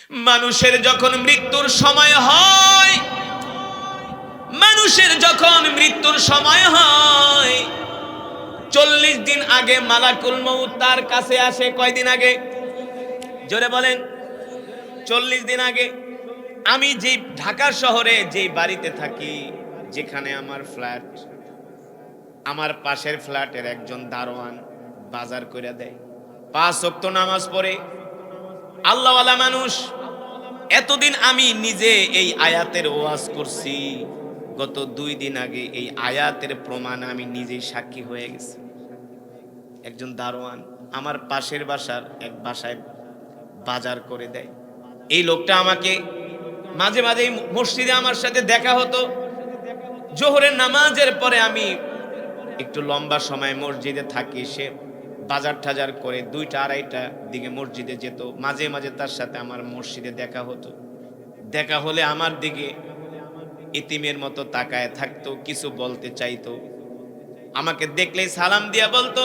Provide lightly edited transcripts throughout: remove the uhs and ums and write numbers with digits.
মানুষের যখন মৃত্যুর সময় হয়, মানুষের যখন মৃত্যুর সময় হয় 40 দিন আগে মালাকুল মউত তার কাছে আসে। কয়দিন আগে? জোরে বলেন। 40 দিন আগে। আমি যে ঢাকা শহরে যে বাড়িতে থাকি, যেখানে আমার ফ্ল্যাট, আমার পাশের ফ্ল্যাটের একজন দারোয়ান বাজার করে দেয়, 5 ওয়াক্ত নামাজ পড়ে, আল্লাহওয়ালা মানুষ। এতদিন আমি নিজে এই আয়াতের ওয়াজ করছি, গত 2 দিন আগে এই আয়াতের প্রমাণ আমি নিজেই সাক্ষী হয়ে গেছি। একজন দারোয়ান আমার পাশের বাসার এক বাসায় বাজার করে দেয়। এই লোকটা আমাকে মাঝে মাঝে মসজিদে আমার সাথে দেখা হতো। জোহরের নামাজের পরে আমি একটু লম্বা সময় মসজিদে থাকি, সে বাজার টাজার করে 2টা 2:30টা দিকে মসজিদে যেত। মাঝে মাঝে তার সাথে আমার মসজিদে দেখা হতো। দেখা হলে আমার দিকে ইতিমের মতো তাকায় থাকতো, কিছু বলতে চাইতো। আমাকে দেখলেই সালাম দিয়া বলতো,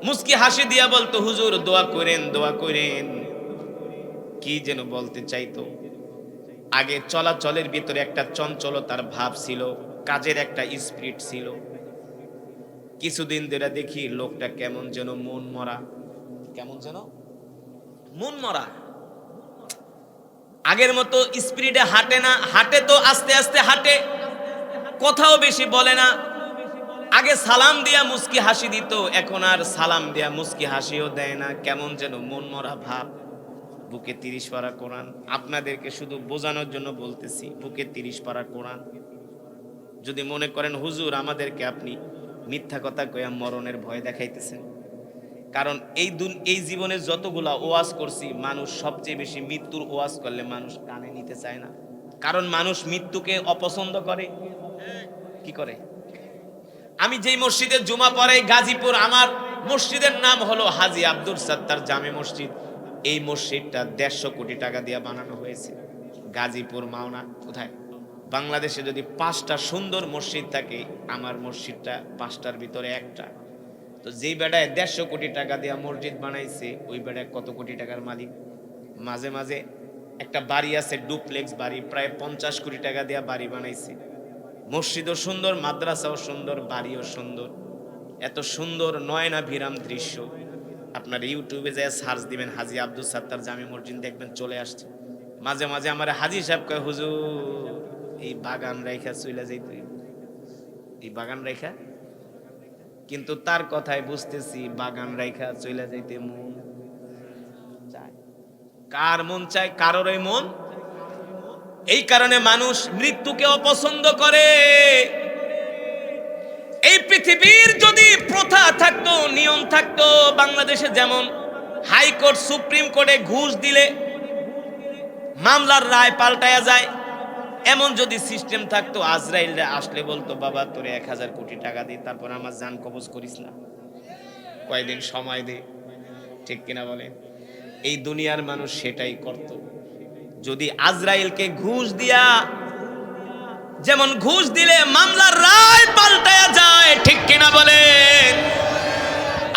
মুস্কি হাসি দিয়া বলতো, হুজুর দোয়া করেন, দোয়া করেন। কি যেন বলতে চাইতো। আগে চলাচলের ভিতরে একটা চঞ্চলতার ভাব ছিল, কাজের একটা স্পিরিট ছিল। কিছুদিন ধরে দেখি লোকটা কেমন যেন মন মরা, কেমন যেন মন মরা। আগের মতো স্পিরিটে হাঁটে না, হাঁটে তো আস্তে আস্তে হাঁটে, কথাও বেশি বলে না। আগে সালাম দিয়া মুস্কি হাসি দিত, এখন আর সালাম দিয়া মুস্কি হাসিও দেয় না, কেমন যেন মন মরা ভাব। বুকে 30 পারা কোরআন, আপনাদেরকে শুধু বোঝানোর জন্য বলতেছি, বুকে 30 পারা কোরআন। যদি মনে করেন হুজুর আমাদেরকে আপনি মিথ্যা কথা কইয়া মরণের ভয় দেখাইতেছেন, কারণ এই জীবনে যতগুলা ওয়াজ করছি, মানুষ সবচেয়ে বেশি মৃত্যুর ওয়াজ করলে মানুষ কানে নিতে চায় না, কারণ মানুষ মৃত্যুকে অপছন্দ করে। কি করে? আমি যেই মসজিদে জুমা পড়াই গাজীপুর, আমার মসজিদের নাম হলো হাজী আব্দুল সাত্তার জামে মসজিদ। এই মসজিদটা 150 কোটি টাকা দিয়ে বানানো হয়েছে। গাজীপুর মাওনা কোথায়? বাংলাদেশে যদি 5টা সুন্দর মসজিদ থাকে, আমার মসজিদটা 5টার ভিতরে একটা। তো যেই বেড়ায় 150 কোটি টাকা দিয়ে মসজিদ বানাইছে, ওই বেড়ায় কত কোটি টাকার মালিক। মাঝে মাঝে একটা বাড়ি আছে, ডুপ্লেক্স বাড়ি, প্রায় 50 কোটি টাকা দিয়ে বাড়ি বানাইছে। মসজিদও সুন্দর, মাদ্রাসাও সুন্দর, বাড়িও সুন্দর। এত সুন্দর নয়নাভিরাম দৃশ্য। আপনার ইউটিউবে যায় সার্চ দিবেন হাজী আব্দুল সাত্তার জামে মসজিদ, দেখবেন চলে আসছে। মাঝে মাঝে আমার হাজী সাহেব কয়, হুজুর এই বাগান রেখা চলে যাইত, এই বাগান রেখা। কিন্তু তার কথায় বুঝতেছি বাগান রেখা চলে যাইতে মন চায়। কার মন চায়? কারোরই মন। এই কারণে মানুষ মৃত্যুকে অপছন্দ করে। এই পৃথিবীর যদি প্রথা থাকতো, নিয়ম থাকতো, বাংলাদেশে যেমন হাইকোর্ট সুপ্রিম কোর্টে ঘুষ দিলে মামলার রায় পাল্টায়া যায়, এমন যদি সিস্টেম থাকতো, আজরাইলরা আসলে বলতো, বাবা তোরে 1000 কোটি টাকা দিই, তারপর আমার জান কবজ করিস না, কয়দিন সময় দে। ঠিক কিনা বলে? এই দুনিয়ার মানুষ সেটাই করত। যদি আজরাইলকে ঘুষ দিয়া, যেমন ঘুষ দিলে মামলার রায় পাল্টায়া যায়, ঠিক কিনা বলে?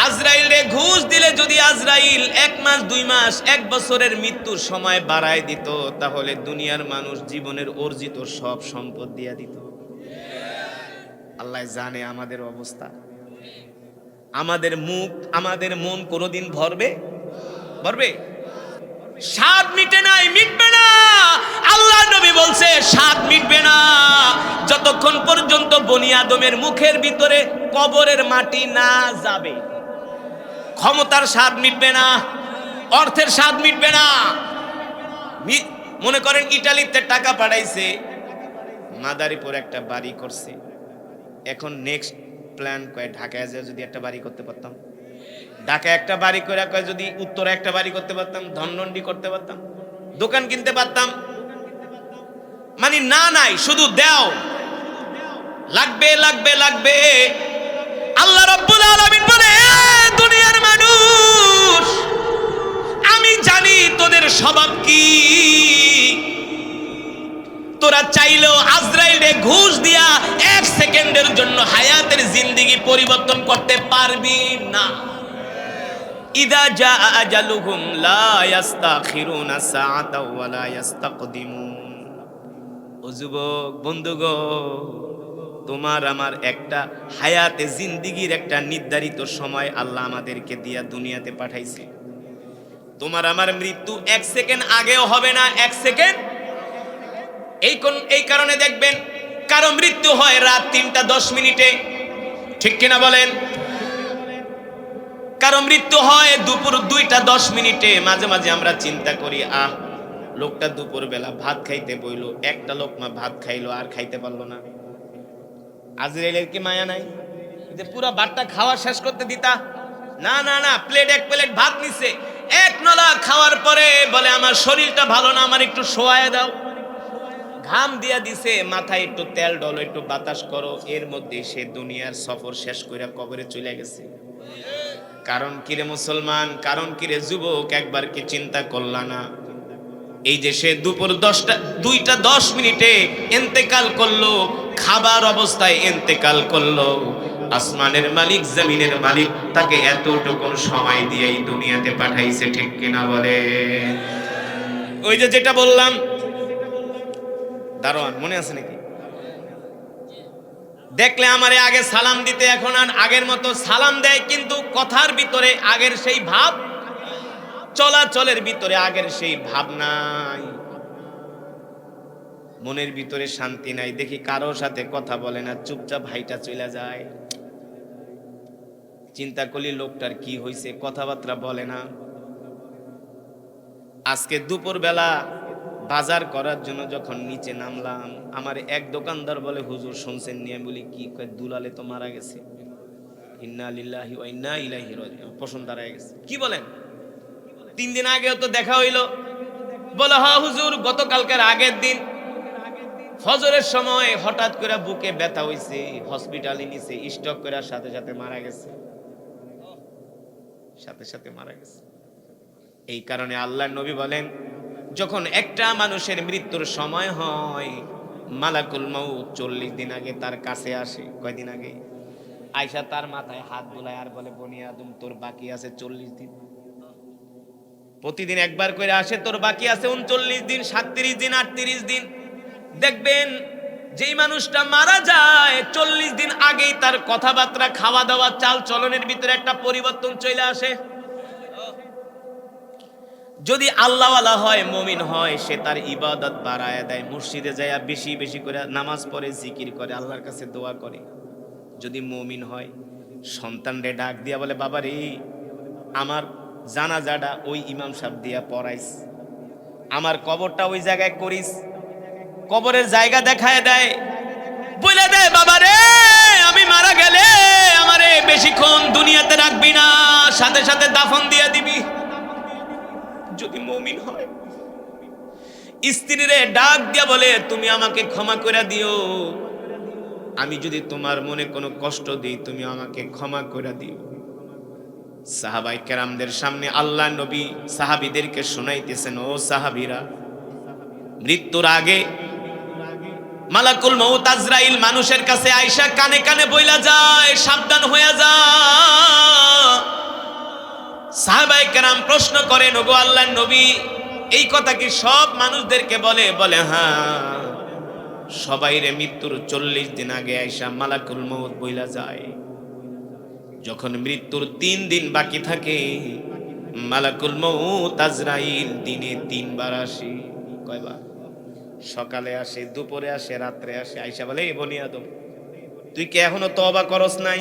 আজরাইলে ঘুষ দিলে যদি আজরাইল 1 মাস 2 মাস 1 বছরের মৃত্যুর সময় বাড়ায় দিত, তাহলে দুনিয়ার মানুষ জীবনের অর্জিত সব সম্পদ দিয়া দিত। আল্লাহ জানে আমাদের অবস্থা। আমাদের মুখ, আমাদের মন কোনোদিন ভরবে? ভরবে? স্বাদ মিটে নাই, মিটবে না। আল্লাহ নবী বলছে স্বাদ মিটবে না যতক্ষণ পর্যন্ত বনি আদমের মুখের ভিতরে কবরের মাটি না যাবে। ক্ষমতার স্বাদ মিটবে না, অর্থের স্বাদ মিটবে না। মনে করেন ইটালিতে টাকা পাঠাইছে, মাদারীপুর একটা বাড়ি করছে, এখন নেক্সট প্ল্যান কয় ঢাকায় যে যদি একটা বাড়ি করতে পারতাম, ঢাকায় একটা বাড়ি করে কয় যদি উত্তরে একটা বাড়ি করতে পারতাম, ধনডন্ডি করতে পারতাম, দোকান কিনতে পারতাম। মানে না নাই, শুধু দেও, লাগবে লাগবে লাগবে। আল্লাহ রাব্বুল আলামিন বলে, দুনিয়ার মানুষ আমি জানি তোদের স্বভাব কি। তোরা চাইলেও আজরাইলে ঘুষ দিয়া 1 সেকেন্ডের জন্য হায়াতের জিন্দেগি পরিবর্তন করতে পারবি না। ইদা জা আজালুহুম লা ইস্তাখিরুনা সাআতাও ওয়া লা ইস্তাকদিমুন। ও যুবক বন্ধুগো, তোমার আমার একটা হায়াতে জিন্দিগির একটা নির্ধারিত সময় আল্লাহ আমাদেরকে দিয়া দুনিয়াতে পাঠাইছে। তোমার আমার মৃত্যু 1 সেকেন্ড আগেও হবে না, 1 সেকেন্ড। এই কারণে দেখবেন কারো মৃত্যু হয় রাত 3টা 10 মিনিটে, ঠিক কিনা বলেন? কারো মৃত্যু হয় দুপুর 2টা 10 মিনিটে। মাঝে মাঝে আমরা চিন্তা করি, লোকটা দুপুর বেলা ভাত খাইতে বইলো, একটা লোকমা ভাত খাইলো আর খাইতে পারলো না। আজরাইলের কি মায়া নাই যে পুরো ভাতটা খাওয়া শেষ করতে দিতা? না না না, এক প্লেট ভাত নিছে, এক নলা খাওয়ার পরে বলে আমার শরীরটা ভালো না, আমার একটু শোয়ায় দাও। ঘাম দিয়া দিছে, মাথায় একটু তেল ডলো, একটু বাতাস করো, এর মধ্যে সে দুনিয়ার সফর শেষ করে কবরে চলে গেছে। কারণ কিরে মুসলমান, কারণ কিরে যুবক, একবার কি চিন্তা করলা না এই যে সে দুপুর 2টা 10 মিনিটে ইন্তেকাল করলো, খাবার অবস্থায় ইন্তেকাল করলো, আসমানের মালিক জমিনের মালিক তাকে এতটুকু সময় দিয়ে এই দুনিয়াতে পাঠাইছে, ঠিক কিনা বলে? ওই যে যেটা বললাম দারোয়ান, মনে আছে নাকি? দেখলে আমারে আগে সালাম দিতে, এখন আর আগের মতো সালাম দেয়, কিন্তু কথার ভিতরে আগের সেই ভাব, চলাচলের ভিতরে আগের সেই ভাব নাই, মনের ভিতরে শান্তি নাই। দেখি কারো সাথে কথা বলে না, চুপচাপ হাইটা চলে যায়। চিন্তা করলি লোকটার কি হয়েছে, কথাবার্তা বলে না। আজকে দুপুর বেলা বাজার করার জন্য যখন নিচে নামলাম, আমার এক দোকানদার বলে, হুজুর শুনছেন নিয়ে? বলি কি? কয় দুলালে তো মারা গেছে। ইন্না লিল্লাহি ওয়া ইন্না ইলাইহি রাজিউন। পছন্দ দাঁড়ায় গেছে। কি বলেন? 3 দিন আগেও তো দেখা হইলো। বলে হ্যাঁ হুজুর, গতকালকের আগের দিন ফজরের সময় হঠাৎ করে বুকে ব্যথা হইছে, হসপিটালে নিছে, স্ট্রোক করে সাথে সাথে মারা গেছে, সাথে সাথে মারা গেছে। এই কারণে আল্লাহর নবী বলেন, যখন একটা মানুষের মৃত্যুর সময় হয়, মালাকুল মউত 40 দিন আগে তার কাছে আসে। কয়দিন আগে? আয়েশা তার মাথায় হাত বুলায় আর বলে, বনি আদম তোর বাকি আছে 40 দিন। প্রতিদিন একবার করে আসে, তোর বাকি আছে 39 দিন, 37 দিন, 38 দিন। দেখবেন যেই মানুষটা মারা যায় 40 দিন আগেই তার কথাবার্তা, খাওয়া দাওয়া, চাল চলনের ভিতরে একটা পরিবর্তন চলে আসে। যদি আল্লাহওয়ালা হয়, মুমিন হয়, সে তার ইবাদত বাড়ায় দেয়, মসজিদে যায় বেশি বেশি করে নামাজ পড়ে, জিকির করে, আল্লাহর কাছে দোয়া করে। যদি মুমিন হয়, সন্তানরে ডাক দিয়া বলে, বাবা রে আমার জানাজাটা ওই ইমাম সাহেব দিয়া পড়াইস, আমার কবরটা ওই জায়গায় করিস, কবরের জায়গা দেখায় দেয়, বলে দেয় বাবা রে আমি মারা গেলে আমারে বেশিক্ষণ দুনিয়াতে রাখবি না, সাথে সাথে দাফন দিয়ে দিবি। যদি মুমিন হয়, স্ত্রীরে ডাক দিয়া বলে, তুমি আমাকে ক্ষমা করে দিও, আমি যদি তোমার মনে কোনো কষ্ট দিই তুমি আমাকে ক্ষমা করে দিও। সাহাবায়ে কেরামদের সামনে আল্লাহ নবী সাহাবীদেরকে শোনাইতেছেন, ও সাহাবীরা, মৃত্যুর আগে মালাকুল মউত আজরাইল মানুষের কাছে আয়েশা কানে কানে বইলা যায়, সাবধান হইয়া যা। সাহাবায়ে কেরাম প্রশ্ন করেন, ওগো আল্লাহর নবী, এই কথা কি সব মানুষদেরকে বলে? বলে হ্যাঁ, সবাইরে মৃত্যুর 40 দিন আগে আয়েশা মালাকুল মউত বইলা যায়। যখন মৃত্যুর 3 দিন বাকি থাকে, মালাকুল মউত আজরাইল দিনে 3 বার আসে। কয়বার? সকালে আসে, দুপুরে আসে, রাত্রে আসে। আয়েশা বলে, এ বনি আদম, তুই কি এখনো তওবা করস নাই?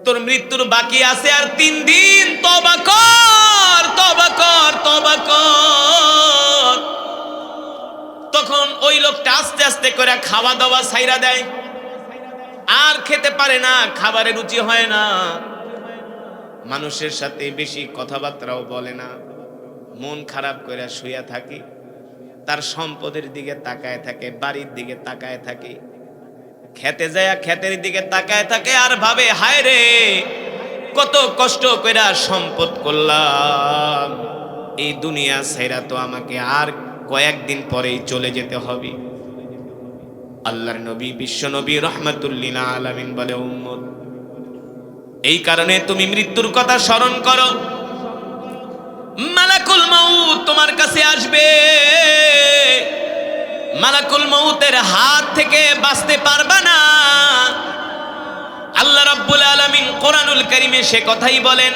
তোর মৃত্যুর বাকি আছে আর 3 দিন, তওবা কর, তওবা কর, তওবা কর। তখন ওই লোকটা আস্তে আস্তে করে খাওয়া দাওয়া ছাইরা দেয়, আর খেতে পারে না, খাবারের রুচি হয় না, মানুষের সাথে বেশি কথাবার্তাও বলে না, মন খারাপ করে শুয়ে থাকে, তার সম্পদের দিকে তাকায় থাকে, বাড়ির দিকে তাকায় থাকে, খেতে যায় ক্ষেতের দিকে তাকায় থাকে, আর ভাবে হায় রে কত কষ্ট কইরা সম্পদ করলাম, এই দুনিয়া ছাইরা তো আমাকে আর কয়েকদিন পরেই চলে যেতে হবে। আল্লাহর নবী বিশ্ব নবী রাহমাতুল লিল আলামিন বলে, উম্মত এই কারণে তুমি মৃত্যুর কথা স্মরণ করো। মালাকুল মউত তোমার কাছে আসবে, মালাকুল মউতের হাত থেকে বাঁচতে পারবা না। আল্লাহ রাব্বুল আলামিন কোরআনুল কারীমে সে কথাই বলেন,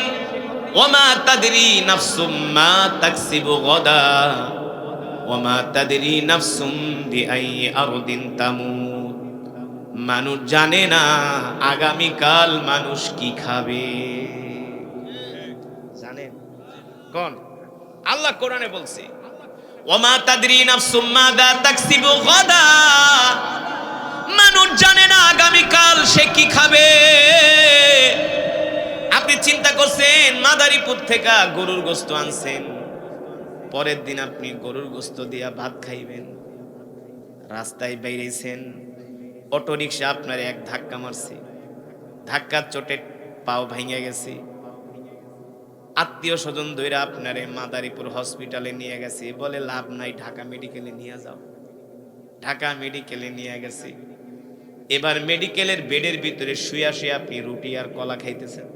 ওয়ামা তাদরি নাফসুম মা তাকসিবু গাদা ওয়ামা তাদরি নাফসুম বিআইয়ি আরদিন তামুত। মানুষ জানে না আগামীকাল মানুষ কি খাবে। জানেন কোন? আল্লাহ কোরআনে বলছে, ওয়ামা তাদরি নাফসুম মাযা তাকসিবু গাদা। মানুষ জানে না আগামীকাল সে কি খাবে। আপনি চিন্তা করছেন মাদারীপুর থেকে গরুর গোশত আনছেন, পরের দিন আপনি গরুর গোশত দিয়া ভাত খাইবেন। রাস্তায় বেরিয়েছেন, অটো রিক্সা আপনার এক ধাক্কা মারছে, ধাক্কার চোটে পাও ভেঙে গেছে। আত্মীয় স্বজন দইরা আপনারে মাদারীপুর হসপিটালে নিয়ে গেছে, বলে লাভ নাই, ঢাকা মেডিকেলে নিয়ে যাও। ঢাকা মেডিকেলে নিয়ে গেছে। এবার মেডিকেলের বেডের ভিতরে শুয়া শুয়া আপনি রুটি আর কলা খাইতেছেন,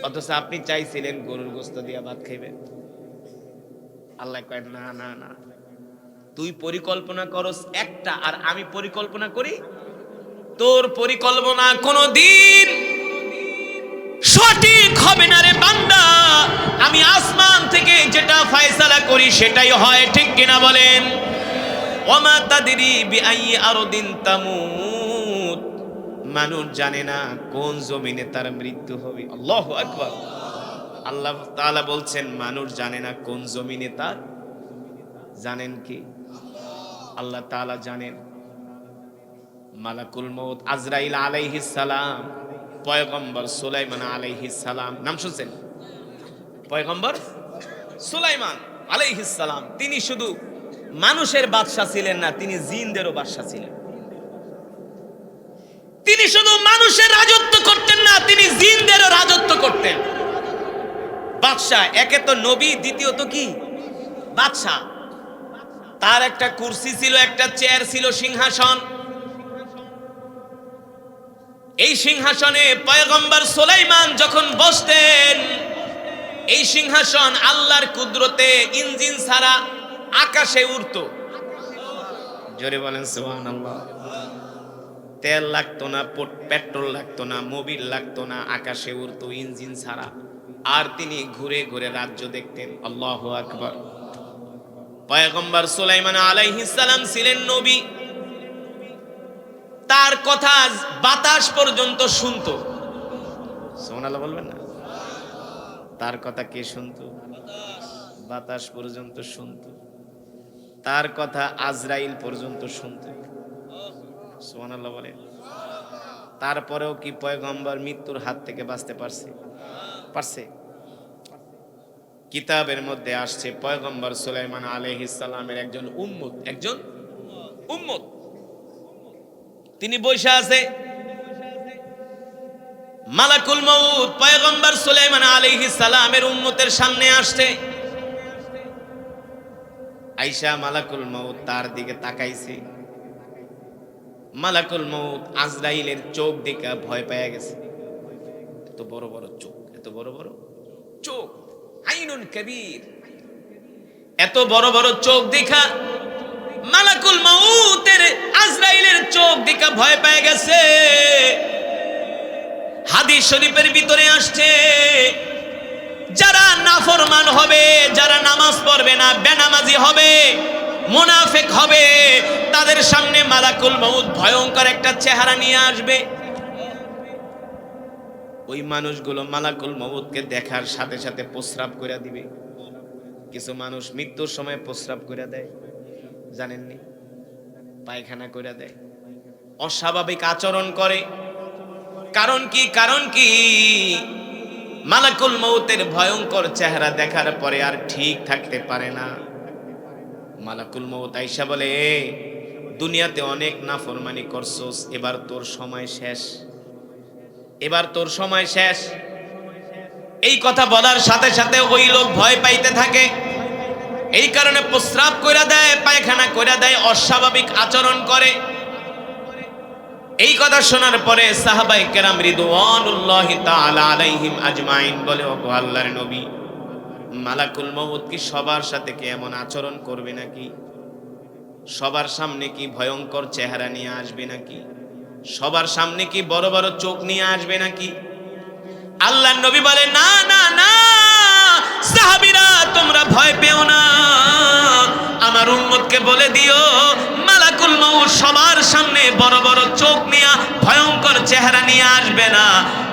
অথচ আপনি চাইছিলেন গরুর গোশত দিয়া ভাত খাইবেন। আল্লাহ কয় না না না, তুই পরিকল্পনা করস একটা আর আমি পরিকল্পনা করি। তোর পরিকল্পনা কোনদিন সঠিক হবে না রে বান্দা। আমি আসমান থেকে যেটা ফয়সালা করি সেটাই হয়, ঠিক কিনা বলেন? ওয়ামা তাদরি বিআইয়ি আরদিন তামুত। মানুষ জানে না কোন জমিনে তার মৃত্যু হবে। আল্লাহু আকবার। আল্লাহ তাআলা বলছেন মানুষ জানে না কোন জমিনে তার। জানেন কি? আল্লাহ তাআলা জানেন। মালাকুল মউত আজরাইল আলাইহিস সালাম, পয়গম্বর সুলাইমান আলাইহিস সালাম, নাম শুনছেন? পয়গম্বর সুলাইমান আলাইহিস সালাম, তিনি শুধু মানুষের বাদশা ছিলেন না, তিনি জিনদেরও বাদশা ছিলেন। তিনি শুধু মানুষের রাজত্ব করতেন না, তিনি জিনদেরও রাজত্ব করতেন। বাদশা, একে তো নবী, দ্বিতীয়ত কি বাদশা। তার একটা কুরসি ছিল, একটা চেয়ার ছিল, সিংহাসন। এই সিংহাসনে পয়গম্বর সুলাইমান যখন বসতেন, এই সিংহাসন আল্লাহর কুদরতে ইঞ্জিন ছাড়া আকাশে উড়তো। জোরে বলেন সুবহানাল্লাহ। তেল লাগতো না, পেট্রোল লাগতো না, মোবিল লাগতো না, আকাশে উড়তো ইঞ্জিন ছাড়া। আর তিনি ঘুরে ঘুরে রাজ্য দেখতেন। আল্লাহু আকবার। পয়গম্বর সুলাইমান আলাইহিস সালাম ছিলেন নবী। তার কথা বাতাস পর্যন্ত শুনতো। সুবহানাল্লাহ বলবেন না? তার কথা কে শুনতো? বাতাস পর্যন্ত শুনতো। তার কথা আজরাইল পর্যন্ত শুনতো। সুবহানাল্লাহ বলেন। তারপরেও কি পয়গম্বর মৃত্যুর হাত থেকে বাঁচতে পারছে? পারছে? কিতাবের মধ্যে আসছে পয়গম্বর সুলাইমান আলাইহিস সালামের একজন উম্মত তিনি বসে আছে। মালাকুল মউত পয়গম্বর সুলাইমান আলাইহিস সালামের উম্মতের সামনে আসছে। আয়েশা মালাকুল মউত তার দিকে তাকাইছে। মালাকুল মউত আজরাইলের চোখ দেখে ভয় পেয়ে গেছে। এত বড় বড় চোখ, এত বড় বড় চোখ, আইনুন কবীর, এত বড় বড় চোখ দেখা মালাকুল মউতের আজরাইলের চোখ দেখা ভয় পেয়ে গেছে। হাদিস শরীফের ভিতরে আসছে, যারা নাফরমান হবে, যারা নামাজ পড়বে না, বেনামাজি হবে, মুনাফিক হবে, তাদের সামনে মালাকুল মউত ভয়ঙ্কর একটা চেহারা নিয়ে আসবে। ওই মানুষগুলো মালাকুল মউতকে দেখার সাথে সাথে প্রস্রাব করে দিবে। কিছু মানুষ মৃত্যুর সময় প্রস্রাব করে দেয়, জানেননি? পায়খানা করে দেয়, অস্বাভাবিক আচরণ করে। কারণ কি? মালাকুল মউতের ভয়ঙ্কর চেহারা দেখার পরে আর ঠিক থাকতে পারে না। মালাকুল মউত আয়েশা বলে, দুনিয়াতে অনেক নাফরমানি করছস, এবার তোর সময় শেষ, এবার তোর সময় শেষ। এই কথা বলার সাথে সাথে ওই লোক ভয় পাইতে থাকে। এই কারণে প্রস্রাব কইরা দেয়, পায়খানা কইরা দেয়, অস্বাভাবিক আচরণ করে। এই কথা শোনার পরে সাহাবায়ে কেরাম রিদওয়ানুল্লাহি তাআলা আলাইহিম আজমাইন বলে, ওগো আল্লাহর নবী, মালাকুল মউত কি সবার সাথে কি এমন আচরণ করবে নাকি? সবার সামনে কি ভয়ঙ্কর চেহারা নিয়ে আসবে নাকি? সবার সামনে কি বড় বড় চোখ নিয়ে আসবে নাকি? আল্লাহর নবী বলে, না না না সাহাবীরা, তোমরা ভয় পেও না, আমার উম্মতকে বলে দিও মালাকুল মউত সবার সামনে বড় বড় চোখ নিয়ে ভয়ঙ্কর চেহারা নিয়ে আসবে না।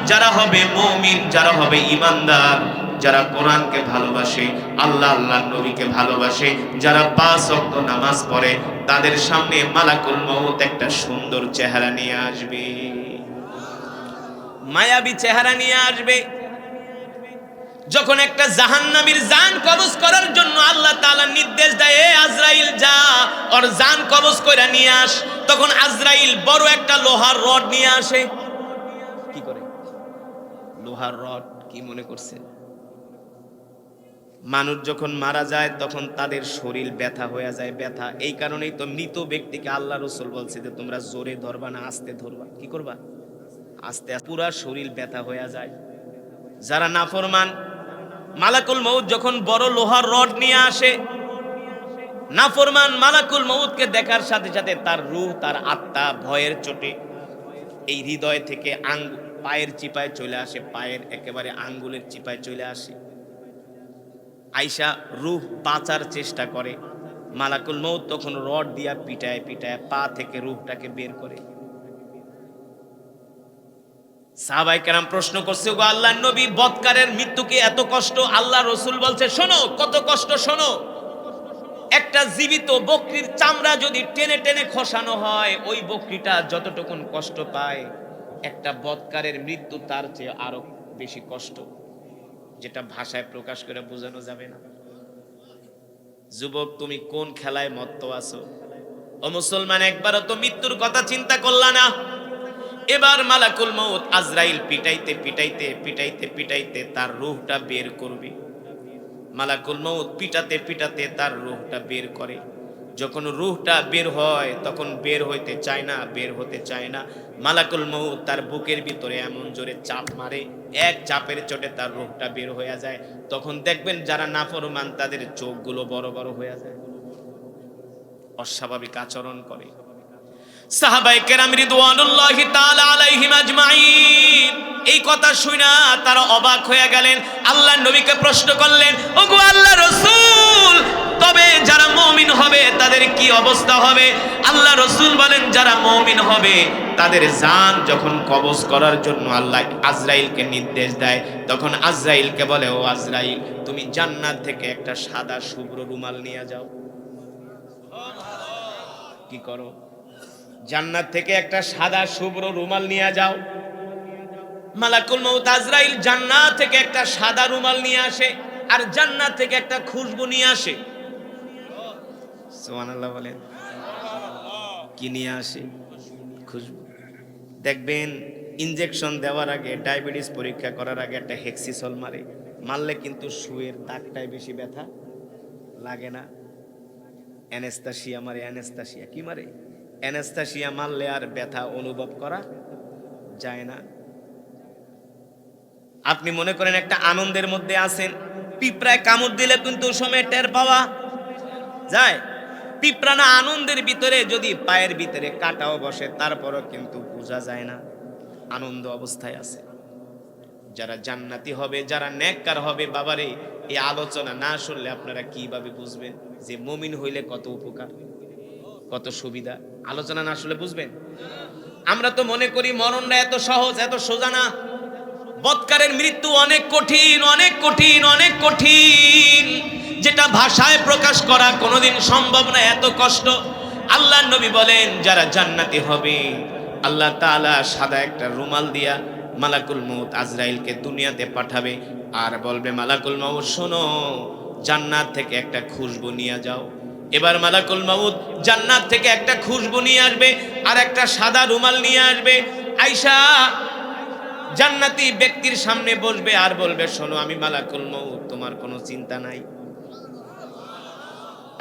যারা হবে মুমিন, যারা হবে ঈমানদার, যারা কোরআনকে ভালোবাসে, আল্লাহ আল্লাহর নবীকে ভালোবাসে, যারা 5 ওয়াক্ত নামাজ পড়ে, তাদের সামনে মালাকুল মউত একটা সুন্দর চেহারা নিয়ে আসবে, মায়াবী চেহারা নিয়ে আসবে। যখন একটা জাহান্নামীর জান কবজ করার জন্য আল্লাহ তাআলা নির্দেশ দেয়, এ আজরাইল যা ওর জান কবজ করে নিয়ে আস, তখন আজরাইল বড় একটা লোহার রড নিয়ে আসে। কি করে? লোহার রড। কি মনে করছেন? মানুষ যখন মারা যায় তখন তাদের শরীর ব্যথা হয়ে যায়, ব্যথা। এই কারণেই তো মৃত ব্যক্তিকে আল্লাহ রাসূল বলছে যে তোমরা জোরে ধরবা না, আস্তে ধরবা। কি করবা? আস্তে আস্তে। পুরা শরীর ব্যথা হয়ে যায়। যারা নাফরমান, মালাকুল মউত যখন বড় লোহার রড নিয়ে আসে, নাফরমান মালাকুল মউতকে দেখার সাথে সাথে তার রূহ, তার আত্মা ভয়ের চোটে এই হৃদয় থেকে পায়ের চিপায় চলে আসে, পায়ের একেবারে আঙ্গুলের চিপায় চলে আসে। আয়েশা রূহ বাঁচার চেষ্টা করে, মালাকুল মউত তখন রড দিয়া পিটায় পিটায় পা থেকে রূহটাকে বের করে। সাহাবায়ে কেরাম প্রশ্ন করছে, ওগো আল্লাহর নবী, বদকারের মৃত্যু কি এত কষ্ট? আল্লাহ রাসূল বলছে, শোনো কত কষ্ট শোনো। একটা জীবিত বকরির চামড়া যদি টেনে টেনে খসানো হয়, ওই বকরিটা যতটুকুন কষ্ট পায়, একটা বদকারের মৃত্যু তার চেয়ে আরো বেশি কষ্ট, যেটা ভাষায় প্রকাশ করে বোঝানো যাবে না। যুবক, তুমি কোন খেলায় মত্ত আছো? ও মুসলমান, একবারও তো মৃত্যুর কথা চিন্তা করলা না? এবার মালাকুল মউত আজরাইল পিটাইতে পিটাইতে পিটাইতে পিটাইতে তার রূহটা বের করবে। মালাকুল মউত পিটাতে পিটাতে তার রূহটা বের করে। যখন রূহটা বের হয় তখন বের হইতে চায় না, বের হতে চায় না। মালাকুল মউত তার বুকের ভিতরে এমন জোরে চাপ মারে, এক চাপের চোটে তার রূহটা বের হয়ে যায়। তখন দেখবেন যারা নাফরমান তাদের চোখগুলো বড় বড় হয়ে যায়, অস্বাভাবিক আচরণ করে। সাহাবায়ে কেরাম রিদওয়ানুল্লাহি তাআলা আলাইহিম আজমাইন এই কথা শুনা তারা অবাক হয়ে গেলেন। আল্লাহর নবীকে প্রশ্ন করলেন, ওগো আল্লাহর রাসূল, তবে যারা মুমিন হবে তাদের কি অবস্থা হবে? আল্লাহ রাসূল বলেন, যারা মুমিন হবে তাদের জান যখন কবজ করার জন্য আল্লাহ আজরাইলকে নির্দেশ দেয়, তখন আজরাইলকে বলে, ও আজরাইল, তুমি জান্নাত থেকে একটা সাদা শুভ্র রুমাল নিয়ে যাও। কি করো? জান্নাত থেকে একটা সাদা শুভ্র রুমাল নিয়ে যাও। মালাকুল মউত আজরাইল জান্নাত থেকে একটা সাদা রুমাল নিয়ে আসে, আর জান্নাত থেকে একটা খুশবু নিয়ে আসে। সুবহানাল্লাহ বলেন। কি নিয়ে আসে? খুশবু। দেখবেন ইনজেকশন দেওয়ার আগে, ডায়াবেটিস পরীক্ষা করার আগে একটা হেক্সিসল মারে, মারলে কিন্তু সুয়ের দাগটাই বেশি ব্যথা লাগে না। অ্যানেস্থেসিয়া মারে, অ্যানেস্থেসিয়া কি মারে? অ্যানেস্থেসিয়া মারলে আর ব্যথা অনুভব করা যায় না। আপনি মনে করেন একটা আনন্দের মধ্যে আছেন, পিঁপড়ায় কামড় দিলে কিন্তু সময় টের পাওয়া যায়। পিঁপড়া না আনন্দের ভিতরে যদি পায়ের ভিতরে কাটাও বসে, তারপরও কিন্তু বোঝা যায় না, আনন্দ অবস্থায় আছে। যারা জান্নাতি হবে, যারা নেককার হবে, বাবারে এই আলোচনা না শুনলে আপনারা কিভাবে বুঝবেন যে মুমিন হইলে কত উপকার, কত সুবিধা? আলোচনা না শুনলে বুঝবেন? আমরা তো মনে করি মরণটা এত সহজ, এত সোজা না। বদকারের মৃত্যু অনেক কঠিন, অনেক কঠিন, অনেক কঠিন, যেটা ভাষায় প্রকাশ করা কোনোদিন সম্ভব না, এত কষ্ট। আল্লাহর নবী বলেন, যারা জান্নাতি হবে আল্লাহ তাআলা সাদা একটা রুমাল দিয়া মালাকুল মউত আজরাইলকে দুনিয়াতে পাঠাবে, আর বলবে, মালাকুল মউত শোনো, জান্নাত থেকে একটা খুশবু নিয়ে যাও। এবার মালাকুল মউত জান্নাত থেকে একটা খুশবু নিয়ে আসবে, আর একটা সাদা রুমাল নিয়ে আসবে। আয়েশা জান্নাতি ব্যক্তির সামনে বসবে আর বলবে, শোনো, আমি মালাকুল মউত, তোমার কোনো চিন্তা নাই।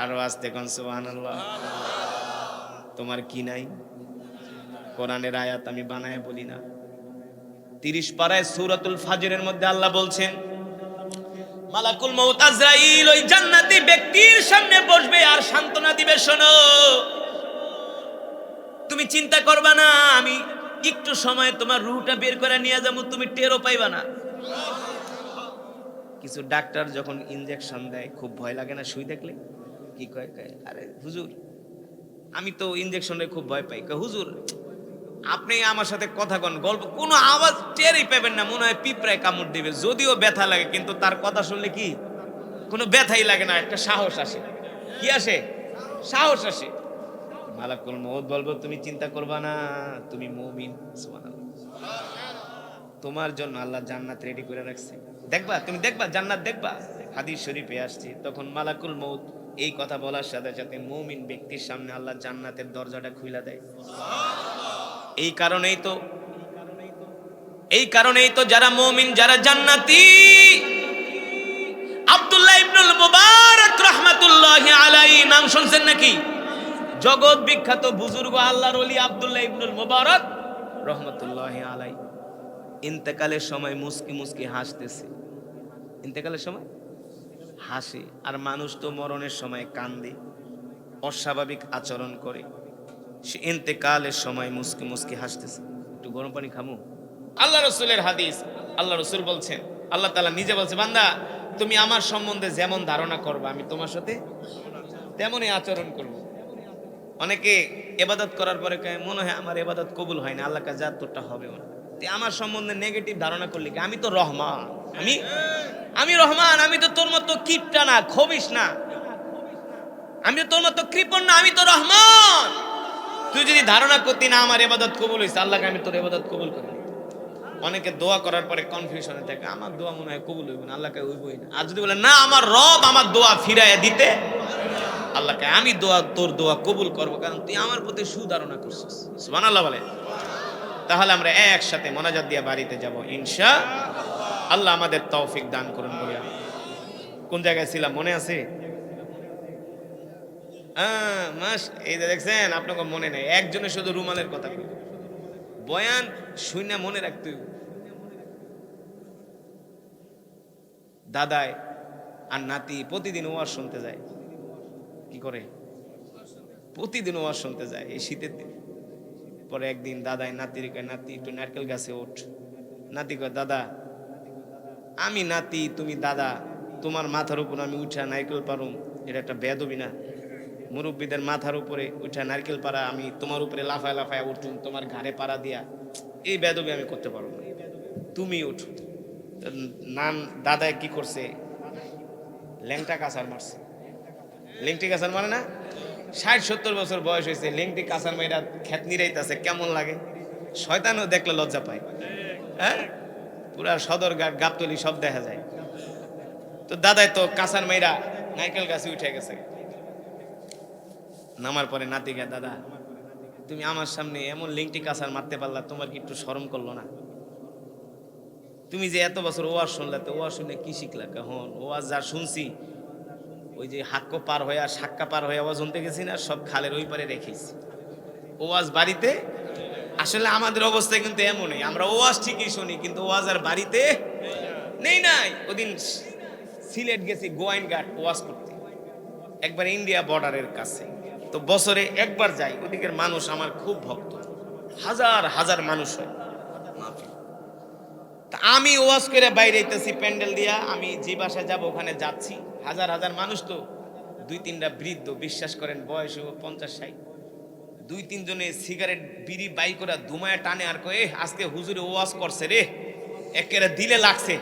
আরো আস্তে কোন সুবহানাল্লাহ। তোমার কি নাই? কোরআনের আয়াত আমি বানায় বলি না। 30 পারায় সূরাতুল ফাজরের মধ্যে আল্লাহ বলছেন, মালাকুল মউত আজরাইল ওই জান্নাতি ব্যক্তির সামনে বসবে আর সান্ত্বনা দিবে, শোনো তুমি চিন্তা করবা না, আমি একটু সময় তোমার রূহটা বের করে নিয়ে যাবো, তুমি টেরও পাইবা না। কিছু ডাক্তার যখন ইনজেকশন দেয় খুব ভয় লাগে না? সুই দেখলে কি কয়, আরে হুজুর আমি তো ইনজেকশনে খুব ভয় পাই। হুজুর আপনি আমার সাথে কথা কন, গল্প কোনো আওয়াজ টেরই পাবেন না, মনে হয় পিঁপড়ায় কামড় দিবে, যদিও ব্যথা লাগে কিন্তু তার কথা শুনলে কি কোনো ব্যথাই লাগে না, একটা সাহস আসে। কি আসে? সাহস আসে। মালাকুল মউত বলবো তুমি চিন্তা করবা না, তুমি মুমিন, সুবহানাল্লাহ, তোমার জন্য আল্লাহ জান্নাত রেডি করে রাখছে, দেখবা তুমি, দেখবা জান্নাত দেখবা। হাদিস শরীফে আসছে, তখন মালাকুল মউত এই কথা বলার সাথে সাথে মুমিন ব্যক্তির সামনে আল্লাহ জান্নাতের দরজাটা খুলে দেয়। এই কারণেই তো যারা মুমিন, যারা জান্নাতি, আব্দুল্লাহ ইবনুল মুবারক রাহমাতুল্লাহি আলাইহি নাম শুনছেন নাকি? জগৎ বিখ্যাত বুজুর্গ আল্লাহর ওলি আব্দুল্লাহ ইবনুল মুবারক রাহমাতুল্লাহি আলাইহি ইন্তেকালের সময় মুস্কি মুস্কি হাসতেছে। ইন্তেকালের সময় হাসে, আর মানুষ তো মরণের সময় কান্দে, অস্বাভাবিক আচরণ করে। সে ইন্তেকালের সময় মুস্কি মুস্কি হাসতেছে। একটু গরম পানি খামু? আল্লাহ রসুলের হাদিস, আল্লাহ রসুল বলছেন, আল্লাহ তাআলা নিজে বলছে, বান্দা তুমি আমার সম্বন্ধে যেমন ধারণা করবা আমি তোমার সাথে তেমনই আচরণ করব। অনেকে ইবাদত করার পরে মনে হয় আমার ইবাদত কবুল হয় না, আল্লাহ কাছে যা তোরটা হবে না। আমার সম্বন্ধে নেগেটিভ ধারণা করলি কি? আমি তো রহমান, আমি রহমান, আমি তো তোর মতো কিপটা না, খবিস না, আমি তো তোর মতো কৃপণ না, আমি তো রহমান। তুই যদি ধারণা করতি না আমার ইবাদত কবুল হয়েছে, আল্লাহকে আমি তোর ইবাদত কবুল করি। অনেকে দোয়া করার পরে কনফিউশনে থাকে, আমার দোয়া মনে হয় কবুল হইব না, আল্লাহকে হইবই না। আর যদি বলে না আমার রব আমার দোয়া ফিরাইয়া দিতে, আল্লাহকে আমি তোর দোয়া কবুল করবো, কারণ তুই আমার প্রতি সুধারণা করছিস। সুবহানাল্লাহ বলে। তাহলে আমরা একসাথে মোনাজাত দিয়ে বাড়িতে যাব ইনশাআল্লাহ। আল্লাহ আমাদের তৌফিক দান করুন। বলি কোন জায়গায় ছিলাম মনে আছে? এই যে দেখছেন আপনাকে মনে নেই, একজনের শুধু রুমালের কথা কই, বয়ান শুনে মনে রাখতে। দাদায় আর নাতি প্রতিদিন ওয়াজ শুনতে যায়। কি করে? প্রতিদিন ওয়াজ শুনতে যায় এই শীতের দিন। পরে একদিন দাদাই নাতির কয়, নাতি একটু নারকেল গাছে ওঠ। নাতি কয়, দাদা আমি নাতি তুমি দাদা, তোমার মাথার উপর আমি উঠা নারকেল পারুম, এটা একটা বেয়াদবি না? মুরব্বীদের মাথার উপরে উঠা নারকেল পাড়া, আমি তোমার উপরে লাফায় লাফায় উঠুম, তোমার ঘাড়ে পাড়া দিয়া, এই বেয়াদবি আমি করতে পারবো না, তুমি উঠো। নান দাদায় কি করছে? ল্যাংটা কাঁচার মারছে। লেংটি কাঁচার মানে না? 60-70 বছর বয়স হয়েছে, লেংটি কাঁচার মেয়েরা খ্যাত নিরাইতেছে, কেমন লাগে? শয়তানও দেখলে লজ্জা পায়। হ্যাঁ, পুরা সদরঘাট গাবতলি সব দেখা যায়। তো দাদাই তো কাঁচার মেয়েরা নারকেল গাছে উঠে গেছে। নামার পরে নাতি গে, দাদা তুমি আমার সামনে এমন লেংটি কাঁচার মারতে পারলা, তোমার কি একটু শরম করলো না? তুমি যে এত বছর ওয়াজ শুনলা, তো ওয়াজ শুনে কি শিখলা? কখন ওয়াজ যা শুনছি, ওই যে হাক্কো পার হয়ে আর সাক্কা পার হয়ে ওয়াজ শুনতে গেছি না, সব খালের ওই পারে রেখেছি। ওয়াজ বাড়িতে আসলে আমাদের অবস্থা কিন্তু এমনই, আমরা ওয়াজ ঠিকই শুনি কিন্তু ওয়াজ আর বাড়িতে নেই। নাই ওদিন সিলেট গেছি গোয়াইনঘাট ওয়াজ করতে, একবার ইন্ডিয়া বর্ডারের কাছে। তো বছরে একবার যাই, ওদিকের মানুষ আমার খুব ভক্ত, হাজার হাজার মানুষ হয়। আমি ওয়াজ করে বাইরে আইতেছি প্যান্ডেল দিয়া, আমি যে বাসায় যাব ওখানে যাচ্ছি, হাজার হাজার মানুষ। তো 2-3টা বৃদ্ধ, বিশ্বাস করেন বয়স 50-60, 2-3 জনে সিগারেট বিড়ি বাই করে ধুমায় টানে আর কয়ে, আজকে হুজুরে ওয়াজ করছে রে, একেবারে দিলে লাগছে।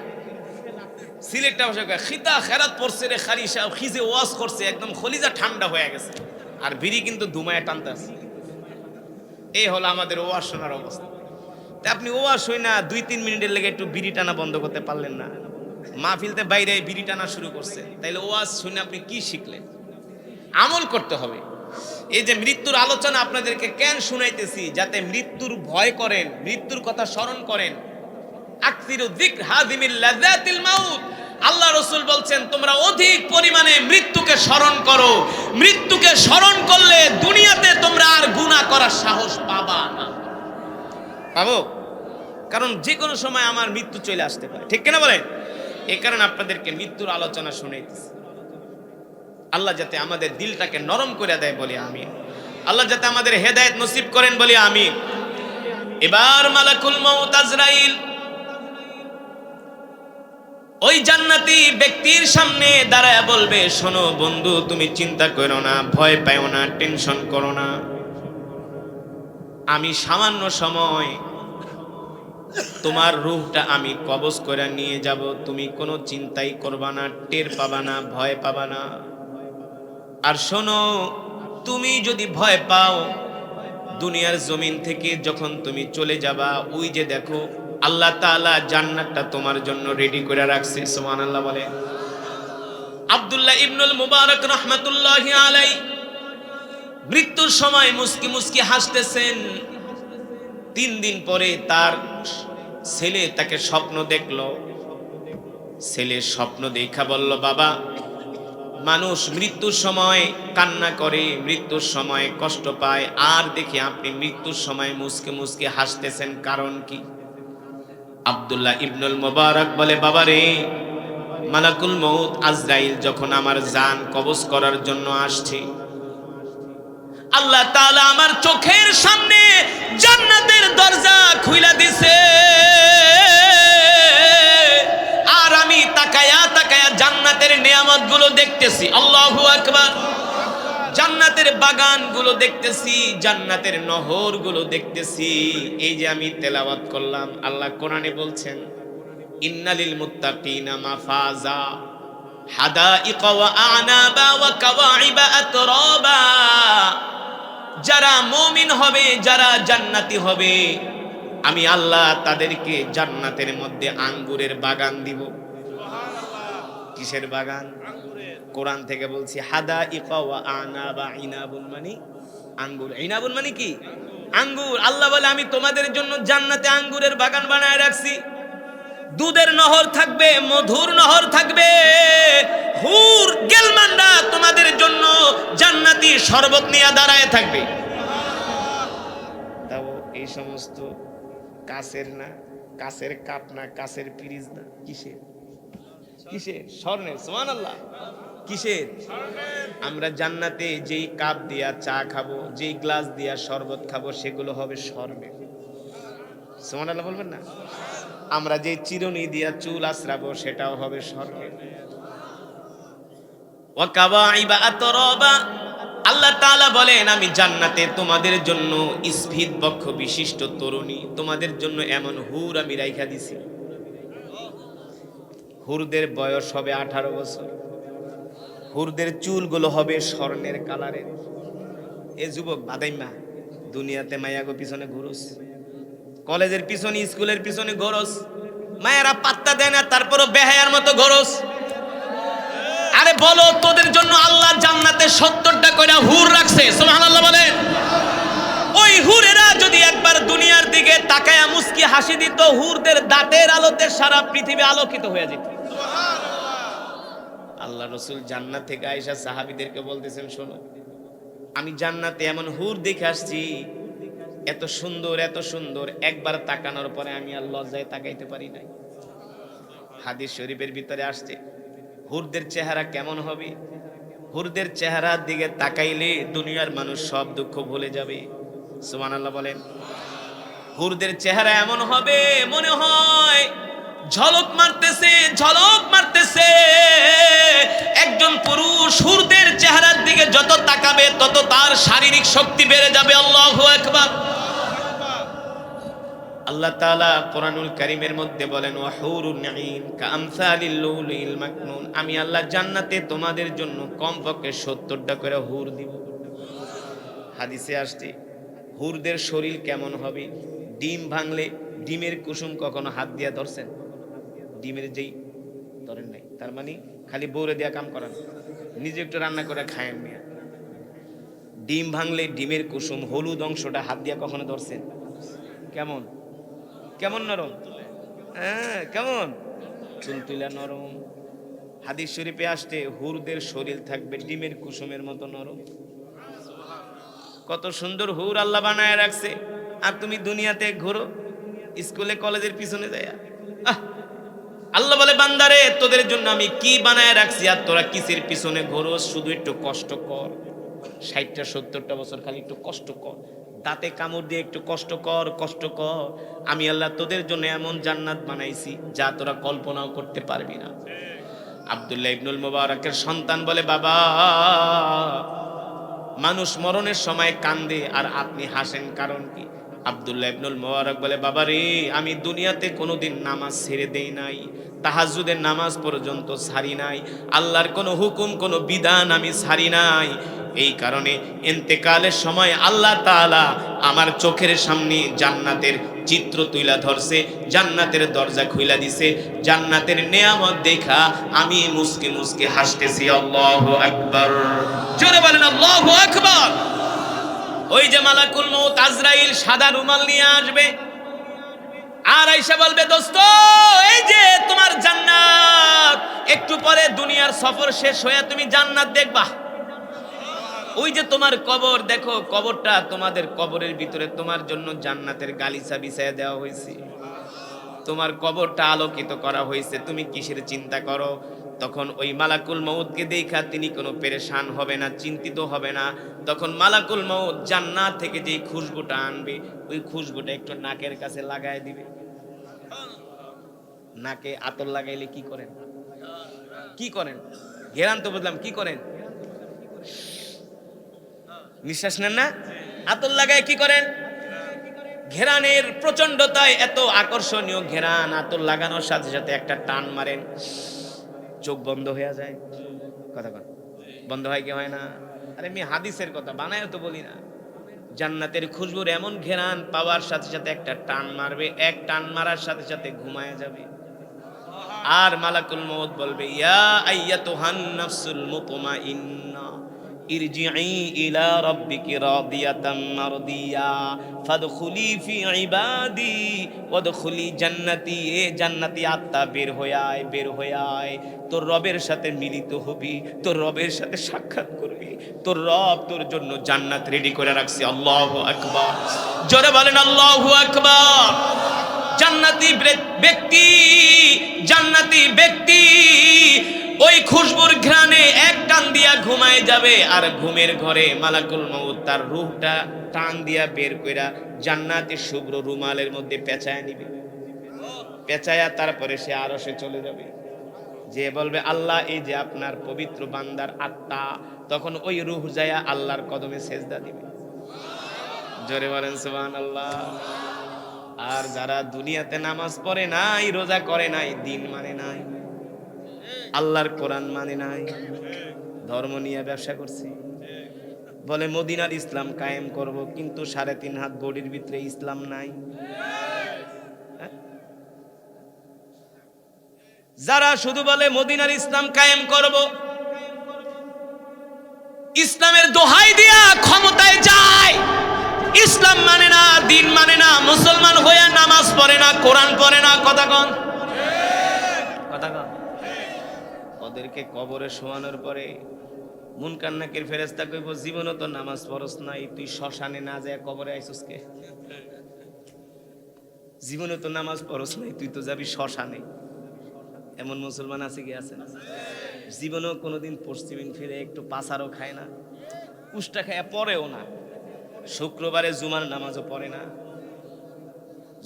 সিলেটটা বসে খিতা খেরাত পড়ছে রে, খারি সাহেব খিজে ওয়াজ করছে, একদম খলিজা ঠান্ডা হয়ে গেছে, আর বিড়ি কিন্তু ধুমায় টানতে আছে। এই হলো আমাদের ওয়াজ শোনার অবস্থা। আপনি ওয়াজ শুই না 2-3 মিনিটের লেগে একটু বিড়ি টানা বন্ধ করতে পারলেন না, মাহফিলতে বাইরে বিড়ি টানা শুরু করছে, তাইলে ওয়াজ শুনে আপনি কি শিখলেন? আমল করতে হবে। এই যে মৃত্যুর আলোচনা আপনাদেরকে কেন শুনাইতেছি? যাতে মৃত্যুর ভয় করেন, মৃত্যুর কথা স্মরণ করেন। আকসিরু যিকর হাযিমিল লাযাতিল মাউত, আল্লাহ রাসূল বলছেন তোমরা অধিক পরিমাণে মৃত্যুকে স্মরণ করো। মৃত্যুকে স্মরণ করলে দুনিয়াতে তোমরা আর গুনাহ করার সাহস পাবা না। পাবো? কারণ যে কোনো সময় আমার মৃত্যু চলে আসতে পারে, ঠিক কিনা বলেন? এই কারণে আপনাদেরকে মৃত্যুর আলোচনা শুনাইতেছি। আল্লাহ যাতে আমাদের দিলটাকে নরম করে দেয় বলি আমিন। আল্লাহ যাতে আমাদের হেদায়েত নসিব করেন বলি আমিন। এবার মালাকুল মউত আজরাইল ওই জান্নাতি ব্যক্তির সামনে দাঁড়ায় বলবে, শোনো বন্ধু, তুমি চিন্তা করো না, ভয় পাও না, টেনশন করো না, আমি সামান্য সময় তোমার রূহটা আমি কবজ করে নিয়ে যাব, তুমি কোনো চিন্তাই করবা না, টের পাবা না, ভয় পাবা না। আর শোনো, তুমি যদি ভয় পাও, দুনিয়ার জমিন থেকে যখন তুমি চলে যাবা, ওই যে দেখো আল্লাহ তাআলা জান্নাতটা তোমার জন্য রেডি করে রাখছে। সুবহানাল্লাহ বলে। আব্দুল্লাহ ইবনুল মুবারক রাহমাতুল্লাহি আলাইহি মৃত্যুর সময় মুস্কি মুস্কি হাসতেছেন। 3 দিন পরে তার ছেলে তাকে স্বপ্ন দেখলো। ছেলে স্বপ্ন দেখা বলল, বাবা, মানুষ মৃত্যুর সময় কান্না করে, মৃত্যুর সময় কষ্ট পায়, আর দেখি আপনি মৃত্যুর সময় মুস্কি মুস্কি হাসতেছেন, কারণ কি? আব্দুল্লাহ ইবনুল মুবারক বলে, বাবা রে, মালাকুল মউত আজরাইল যখন আমার জান কবজ করার জন্য আসছে, আল্লাহ তাআলা আমার চোখের সামনে জান্নাতের দরজা খুইলা দিছে, আর আমি তাকায়া তাকায়া জান্নাতের নিয়ামতগুলো দেখতেছি। আল্লাহু আকবার। জান্নাতের বাগানগুলো দেখতেছি, জান্নাতের নহরগুলো দেখতেছি। এই যে আমি তেলাওয়াত করলাম, আল্লাহ কোরআনে বলছেন, ইন্নালিল মুত্তাকিনা মাফাজা হাদাইকা ওয়া আনাবা ওয়া কাওয়াইবা আতরাবা। যারা মুমিন হবে, যারা জান্নাতি হবে, আমি আল্লাহ তাদেরকে জান্নাতের মধ্যে আঙ্গুরের বাগান দিব। কিসের বাগান? কোরআন থেকে বলছি, হাদাইকা ওয়া আনাবা। ইনাবুন মানে আঙ্গুর। ইনাবুন মানে কি? আঙ্গুর। আল্লাহ বলে, আমি তোমাদের জন্য জান্নাতে আঙ্গুরের বাগান বানায় রাখছি। দুধের নহর থাকবে, মধুর নহর থাকবে, হুর গেলমানরা তোমাদের জন্য জান্নাতি শরবত নিয়ে দাঁড়ায় থাকবে। তাও এই সমস্ত কাচের না, কাচের কাপ না, কাচের ফ্রিজ না, কিসের? কিসের? স্বর্ণের। সুবহানাল্লাহ। কিসের? আমরা জান্নাতে যেই কাপ দিয়া চা খাবো, যেই গ্লাস দিয়া শরবত খাবো, সেগুলো হবে স্বর্ণের। সুবহানাল্লাহ বলবেন না? আমরা যে চিরুনি দিয়া চুল আঁচড়াবো, সেটাও হবে স্বর্ণের। ওয়া কাওয়াইবা আতরাবা। আল্লাহ তাআলা বলেন, আমি জান্নাতে তোমাদের জন্য স্ফীত বক্ষ বিশিষ্ট তরুণী, তোমাদের জন্য এমন হুর আমি রাইখা দিছি। হুরদের বয়স হবে 18 বছর। হুরদের চুলগুলো হবে স্বর্ণের কালারের। এ যুবক বাদাইমা, দুনিয়াতে মায়াগো পিছনে ঘুরোস, কলেজের পিছনে, স্কুলের পিছনে ঘোরস, মায়েরা পাত্তা দেয় না, তারপরও বেহায়ার মতো ঘোরস। আরে বলো, তোদের জন্য আল্লাহ জান্নাতে 70টা কইরা হুর রাখছে। সুবহানাল্লাহ বলেন। ওই হুরেরা যদি একবার দুনিয়ার দিকে তাকায়া মুস্কি হাসি দিত, হুরদের দাঁতের আলোতে সারা পৃথিবী আলোকিত হয়ে যেত। আল্লাহ রাসূল জান্নাত থেকে আয়েশা সাহাবীদেরকে বলতেছেন, শোনো, আমি জান্নাতে এমন হুর দেখে আসছি, এত সুন্দর, এত সুন্দর, একবার তাকানোর পরে আমি আর লজ্জায় তাকাইতে পারি নাই। হাদিস শরীফের ভিতরে আসছে, হুরদের চেহারা কেমন হবে? হুরদের চেহারার দিকে তাকাইলে দুনিয়ার মানুষ সব দুঃখ ভুলে যাবে। সুবহানাল্লাহ বলেন। হুরদের চেহারা এমন হবে, মনে হয় ঝলক মারতেছে, ঝলক মারতেছে। একজন পুরুষ হুরদের চেহারার দিকে যত তাকাবে, তত তার শারীরিক শক্তি বেড়ে যাবে। আল্লাহু আকবার। আল্লাহ তাআলা কোরআনুল কারীমের মধ্যে বলেন, ওয়া হুরুন ঈন কামসালিল লুলুল মাকনুন। আমি আল্লাহ জান্নাতে তোমাদের জন্য কমপক্ষে 70টা করে হুর দিব। হাদিসে আসছে, হুরদের শরীর কেমন হবে? ডিম ভাঙলে ডিমের কুসুম কখনো হাত দিয়া ধরছেন? ডিমের যেই ধরেন নাই, তার মানে খালি বউরে দিয়া কাম করান, নিজে একটু রান্না করে খায়েন মিয়া। ডিম ভাঙলে ডিমের কুসুম হলুদ অংশটা হাত দিয়া কখনো ধরছেন? কেমন? কেমন নরম? হ্যাঁ, কেমন তুলতুলা নরম। হাদিস শরীফে আসছে, হুরদের শরীর থাকবে ডিমের কুসুমের মতো নরম। কত সুন্দর হুর আল্লাহ বানায় রাখছে। আর তুমি দুনিয়াতে ঘুরো, স্কুলে কলেজের পিছনে যায়। আল্লাহ বলে বান্দারে তোদের জন্য আমি কি বানায় রাখছি, আর তোরা কিসের পিছনে ঘোরস? শুধু একটু কষ্ট কর, 60-70টা বছর খালি একটু কষ্ট কর, দাঁতে কামড় দিয়ে একটু কষ্ট কর, কষ্ট কর। আমি আল্লাহ তোদের জন্য এমন জান্নাত বানাইছি যা তোরা কল্পনাও করতে পারবি না। আব্দুল্লাহ ইবনুল মুবারকের সন্তান বলে, বাবা মানুষ মরণের সময় কান্দে আর আপনি হাসেন, কারণ কি? আব্দুল্লাহ ইবনুল মুবারক বলে, বাবা রে, আমি দুনিয়াতে কোনোদিন নামাজ ছেড়ে দেই নাই, তাহাজ্জুদের নামাজ পর্যন্ত ছাড়ি নাই, আল্লাহর কোনো হুকুম কোনো বিধান আমি ছাড়ি নাই। এই কারণে ইন্তেকালের সময় আল্লাহ তাআলা আমার চোখের সামনে জান্নাতের চিত্র তুইলা ধরছে, জান্নাতের দরজা খুইলা দিছে, জান্নাতের নেয়ামত দেখা আমি মুস্কি মুস্কি হাসতেছি। আল্লাহু আকবার, জোরে বলেন আল্লাহু আকবার। ওই যে মালাকুল মউত আজরাইল সাদা রুমাল নিয়ে আসবে আর আয়েশা বলবে, দোস্ত এই যে তোমার জান্নাত, একটু পরে দুনিয়ার সফর শেষ হয়ে তুমি জান্নাত দেখবা। ওই যে তোমার কবর, দেখো কবরটা, তোমাদের কবরের ভিতরে তোমার জন্য জান্নাতের গালিচা বিছায়া দেওয়া হয়েছে, তোমার কবরটা আলোকিত করা হয়েছে, তুমি কিসের চিন্তা করো? তখন ওই মালাকুল মউতকে দেখা তিনি কোনো পেরেশান হবে না, চিন্তিত হবে না। তখন মালাকুল মউত জান্নাত থেকে যে খুশবুটা আনবে, ওই খুশবুটা একটু নাকের কাছে লাগায় দিবে। নাকে আতর লাগাইলে কি করেন? কি করেন? ঘেরান তো বুঝলাম, কি করেন? নিঃশ্বাস নেন না? আতর লাগায় কি করেন? ঘেরানের প্রচন্ডতায় এত আকর্ষণীয় ঘেরান, আতর লাগানোর সাথে সাথে একটা টান মারেন, চোখ বন্ধ হয়ে যায়। কথা কন, বন্ধ হয় কি হয় না? আরে আমি হাদিসের কথা বানায় তো বলি না। জান্নাতের খুশবুর এমন ঘেরান পাওয়ার সাথে সাথে একটা টান মারবে, এক টান মারার সাথে সাথে ঘুমায় যাবে। আর মালাকুল মউত বলবে, ইয়া আইয়াতুহান নাফসুল মুতমাইন্না ইরজিই ইলা রাব্বিকি রাদিয়াতাম মারদিয়া ফাদখুলি ফি ইবাদি ওয়াদখুলি জান্নাতি। এ জান্নাতি আত্মা বের হয়ে আয়, বের হয়ে আয়, তোর রবের সাথে মিলিত হবি, তোর রবের সাথে সাক্ষাৎ করবি, তোর রব তোর জন্য জান্নাত রেডি করে রাখছে। আল্লাহু আকবার, জোরে বলেন আল্লাহু আকবার। জান্নাতি ব্যক্তি, জান্নাতি ব্যক্তি ওই খুশবুর ঘ্রাণে এক টান দিয়া ঘুমায় যাবে, আর ঘুমের ঘরে মালাকুল মউত তার রূহটা টান দিয়া বের কইরা জান্নাতের শুভ্র রুমালের মধ্যে পেঁচায় নিবে, পেঁচায়া তারপরে সে আরশে চলে যাবে, যে বলবে, আল্লাহ এই যে আপনার পবিত্র বান্দার আত্মা। তখন ওই রূহ যায়া আল্লাহর কদমে সেজদা দিবে। জোরে বলেন সুবহানাল্লাহ। আর যারা দুনিয়াতে নামাজ পড়ে নাই, রোজা করে নাই, দিন মানে নাই, আল্লাহর কোরআন মানে নাই, ধর্ম নিয়ে ব্যবসা করছি, বলে মদিনার ইসলাম কায়েম করব, কিন্তু 3.5 হাত বডির ভিতরে ইসলাম নাই। যারা শুধু বলে মদিনার ইসলাম কায়েম করব, ইসলামের দোহাই দিয়া ক্ষমতায় যায়, ইসলাম মানে না, দিন মানে না, মুসলমান হয়ে নামাজ পড়ে না, কোরআন পড়ে না, কথা কন, কথা কন। ওদেরকে কবরে শোয়ানোর পরে মুনকার নাকির ফেরেশতা কইব, জীবনও তো নামাজ পড়স নাই, তুই শ্মশানে না যায় কবরে আইছস কে? জীবনে তো নামাজ পড়স নাই, তুই তো যাবি শ্মশানে। এমন মুসলমান আছে কি? আছে না? জীবনেও কোনোদিন পশ্চিমিন ফিরে একটু পাসারও খায় না, কুষ্টা খায় পড়েও না, শুক্রবারে জুমার নামাজও পড়ে না,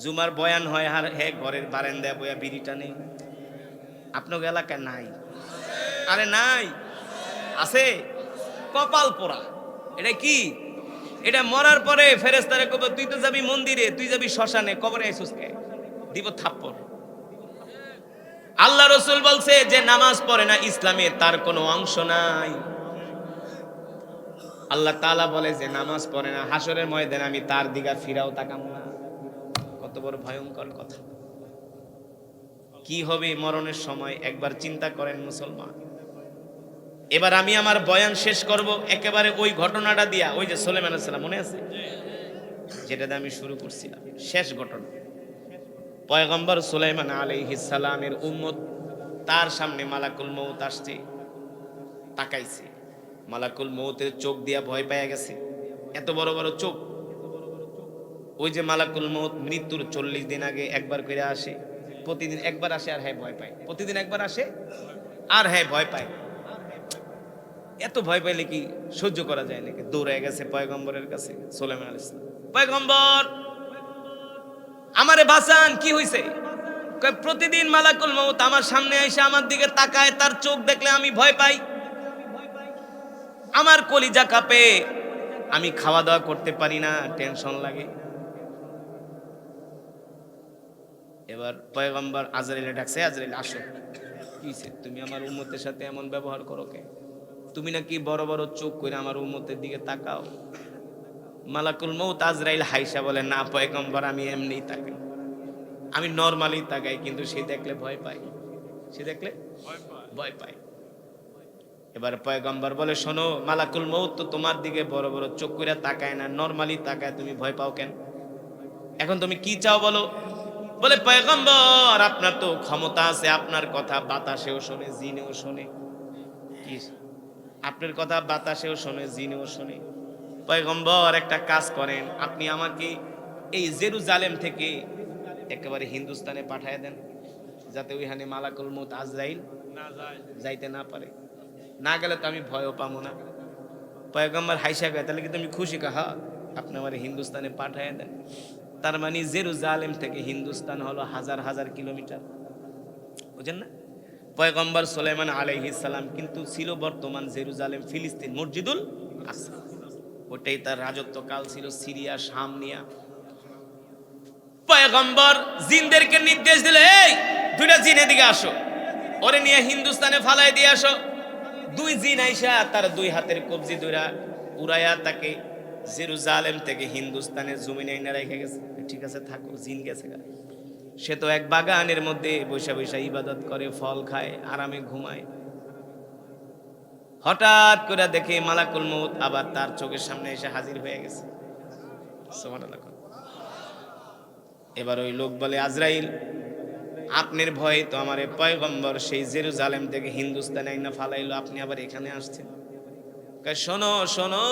জুমার বয়ান হয় আর হে ঘরের বারান্দায় বয়া বিড়ি টানে। আপনার এলাকায় নাই? আরে নাই, আছে, কপাল পোড়া। এটা কি? এটা মরার পরে ফেরেশতারা কইবে, তুই তো যাবি মন্দিরে, তুই যাবি শ্মশানে, কবরে আইছস কে? দিব থাপ্পড়। আল্লাহ রাসূল বলছে যে নামাজ পড়ে না ইসলামে তার কোনো অংশ নাই। আল্লাহ তাআলা বলে যে নামাজ পড়ে না, হাসরের ময়দানে আমি তার দিকে ফিরাও তাকাম না। কত বড় ভয়ঙ্কর কথা! কি হবে মরণের সময় একবার চিন্তা করেন মুসলমান। এবার আমি আমার বয়ান শেষ করব একেবারে ওই ঘটনাটা দিয়া, ওই যে সুলাইমান আলাইহিস সালাম, মনে আছে যেটা দিয়ে আমি শুরু করছিলাম, শেষ ঘটনা। পয়গম্বর সুলাইমান আলাইহিস সালামের উম্মত, তার সামনে মালাকুল মউত আসছে, তাকাইছে, মালাকুল মউতের চোখ দিয়া ভয় পেয়ে গেছে, এত বড় বড় চোখ। ওই যে মালাকুল মউত মৃত্যুর 40 দিন আগে একবার করে আসে, প্রতিদিন একবার আসে আর হ্যাঁ ভয় পায়, প্রতিদিন একবার আসে আর হ্যাঁ ভয় পায়। এত ভয় পাইলে কি সহ্য করা যায় নাকি? দৌড়ে গেছে পয়গম্বরের কাছে, সুলাইমান আলাইহিস সালাম, পয়গম্বর আমারে বাঁচান, কি হইছে? কয় প্রতিদিন মালাকুল মউত আমার সামনে এসে আমার দিকে তাকায়, তার চোখ দেখলে আমি ভয় পাই, আমার কলিজা কাঁপে, আমি খাওয়া দাওয়া করতে পারি না, টেনশন লাগে। এবার পয়গম্বর আজরাইলে ডাকছে, আজরাইল আসো। কিছে তুমি আমার উম্মতের সাথে এমন ব্যবহার করো কে? তুমি নাকি বড় বড় চোখ করে আমার উম্মতের দিকে তাকাও? মালাকুল মউত আজরাইল হাইসা বলে, না পয়গম্বর, আমি এমনিই তাকাই, আমি নরমালি তাকাই, কিন্তু সে দেখলে ভয় পায়, সে দেখলে ভয় পায়। এবার পয়গম্বর বলে, শোনো, মালাকুল মউত তো তোমার দিকে বড় বড় চোখ করে তাকায় না, নরমালি তাকায়, তুমি ভয় পাও কেন? এখন তুমি কি চাও বলো? বলে, পয়গম্বর আপনার তো ক্ষমতা আছে, আপনার কথা বাতাসেও শোনে, জিনেও শোনে। কি? আপনার কথা বাতাসেও শোনে, জিনেও শোনে। পয়গম্বর একটা কাজ করেন, আপনি আমাকে এই জেরুজালেম থেকে একেবারে হিন্দুস্তানে পাঠিয়ে দেন, যাতে ওইখানে মালাকুল মউত আজরাইল যাইতে না পারে। না গেলে তো আমি ভয়ও পাবো না। পয়গম্বর হাইসা গায়, তাহলে কি তুমি খুশি? কাহা আপনি আমার হিন্দুস্তানে পাঠিয়ে দেন। তার মানে জেরুজালেম থেকে হিন্দুস্তান হলো হাজার হাজার কিলোমিটার, বুঝেন না? পয়গম্বর সুলাইমান আলাইহিস সালাম কিন্তু ছিল বর্তমান জেরুজালেম, ফিলিস্তিন, মসজিদুল আকসা, ওটাই তার রাজত্বকাল ছিল, সিরিয়া শাম নিয়া। পয়গম্বর জিনদেরকে নির্দেশ দিলে, এই দুইটা জিন এদিকে আসো, ওরে নিয়ে হিন্দুস্তানে ফালাই দিয়ে আসো। দুই জিন আইসা তার দুই হাতের কবজি ধইরা উড়াইয়া তাকে জেরুজালেম থেকে হিন্দুস্তানের জমিনে এনে রেখে গেছে। ঠিক আছে থাকো, জিন গেছে গা। সে তো এক বাগানের মধ্যে বৈশা বৈশা ইবাদত করে, ফল খায়, আরামে ঘুমায়। হঠাৎ করে দেখে মালাকুল মউত আবার তার চোখের সামনে এসে হাজির হয়ে গেছে। সুবহানাল্লাহ। এবার ওই লোক বলে, আজরাইল আপনার ভয়ে তো আমার পয়গম্বর সেই জেরুজালেম থেকে হিন্দুস্তানে আইনা ফালাইলো, আপনি আবার এখানে আসছেন। শোনো শোনো,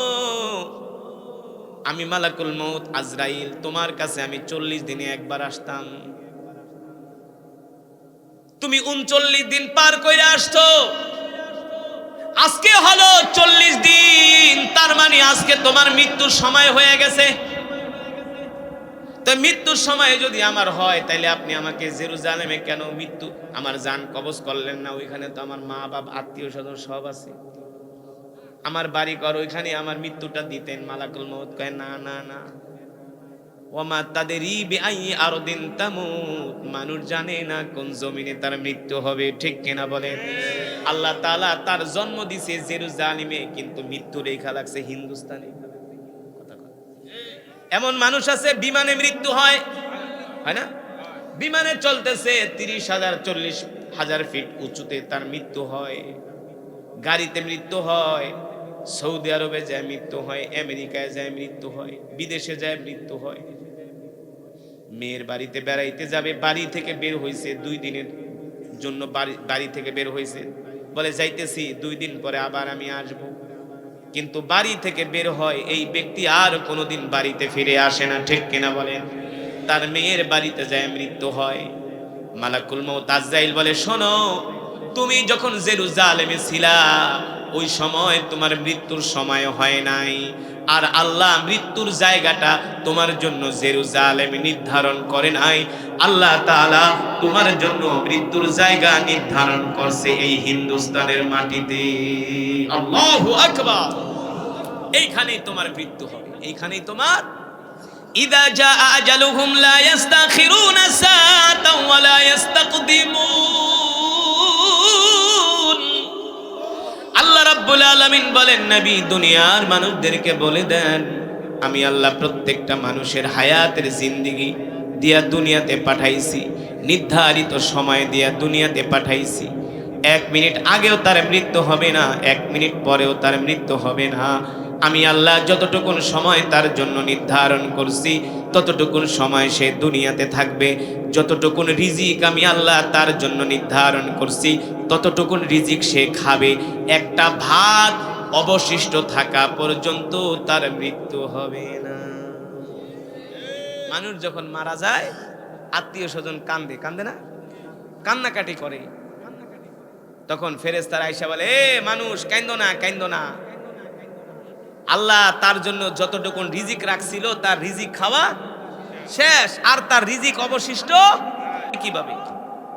আমি মালাকুল মউত আজরাইল, তোমার কাছে আমি 40 দিনে একবার আসতাম, তুমি 39 দিন পার করে আসছো, আজকে হলো 40 দিন, তার মানে আজকে তোমার মৃত্যুর সময় হয়ে গেছে। তো মৃত্যুর সময় যদি আমার হয়, তাইলে আপনি আমাকে জেরুজালেমে কেন মৃত্যু আমার জান কবজ করলেন না? ওইখানে তো আমার মা বাপ আত্মীয় স্বজন সব আছে, আমার বাড়ি ঘর, ওইখানে আমার মৃত্যুটা দিতেন। মালাকুল মউত কয়, না না না, ওমা তাদেরই বিআই আরদিন তামুত, মানুষ জানে না কোন জমিনে তার মৃত্যু হবে, ঠিক কিনা বলেন? আল্লাহ তাআলা তার জন্ম দিছে জেরুজালেমে, কিন্তু মৃত্যু রেখা লাগছে হিন্দুস্তানে। এমন মানুষ আছে বিমানে মৃত্যু হয়, হয় না? বিমানে চলতেছে 30,000 40,000 ফিট উঁচুতে, তার মৃত্যু হয়। গাড়িতে মৃত্যু হয়, সৌদি আরবে যায় মৃত্যু হয়, আমেরিকায় যায় মৃত্যু হয়, বিদেশে যায় মৃত্যু হয়। মেয়ের বাড়িতে বেড়াইতে যাবে, বাড়ি থেকে বের হয়েছে 2 দিনের জন্য, বাড়ি থেকে বের হয়েছে, বলে যাইতেছি 2 দিন পরে আবার আমি আসব, কিন্তু বাড়ি থেকে বের হয় এই ব্যক্তি আর কোনোদিন বাড়িতে ফিরে আসে না, ঠিক কিনা বলেন? তার মেয়ের বাড়িতে যায় মৃত্যু হয়। মালাকুল মউত আজরাইল বলে, শোনো, তুমি যখন জেরুজালেমে ছিলা, ওই সময় তোমার মৃত্যুর সময় হয় নাই, আর আল্লাহ মৃত্যুর জায়গাটা তোমার জন্য জেরুজালেমে নির্ধারণ করে নাই, আল্লাহ তাআলা তোমার জন্য মৃত্যুর জায়গা নির্ধারণ করছে এই হিন্দুস্তানের মাটিতে। আল্লাহু আকবার। এইখানেই তোমার মৃত্যু হবে, এইখানেই তোমার। ইদা জা আজালুহুম লা ইস্তাখিরুনা সাআতান ওয়া লা ইস্তাকদিমুন। আল্লাহ রাব্বুল আলামিন বলেন, নবী দুনিয়ার মানুষদেরকে বলে দেন, আমি আল্লাহ প্রত্যেকটা মানুষের হায়াতের জিন্দেগি দিয়া দুনিয়াতে পাঠাইছি, নির্ধারিত সময় দিয়া দুনিয়াতে পাঠাইছি। 1 মিনিট আগেও তার মৃত্যু হবে না, 1 মিনিট পরেও তার মৃত্যু হবে না। আমি আল্লাহ যতটুকুন সময় তার জন্য নির্ধারণ করছি, ততটুকুন সময় সে দুনিয়াতে থাকবে। যতটুকুন রিজিক আমি আল্লাহ তার জন্য নির্ধারণ করছি, ততটুকুন রিজিক সে খাবে। একটা ভাত অবশিষ্ট থাকা পর্যন্ত তার মৃত্যু হবে না। মানুষ যখন মারা যায় আত্মীয় স্বজন কান্দে, কান্দে না, কান্নাকাটি করে। তখন ফেরেশতারা আয়েশা বলে, এ মানুষ কাইন্দো না, কাইন্দো না। আল্লাহ তার জন্য যতটুকু রিজিক রাখছিল তার রিজিক খাওয়া শেষ, আর তার রিজিক অবশিষ্ট কিভাবে?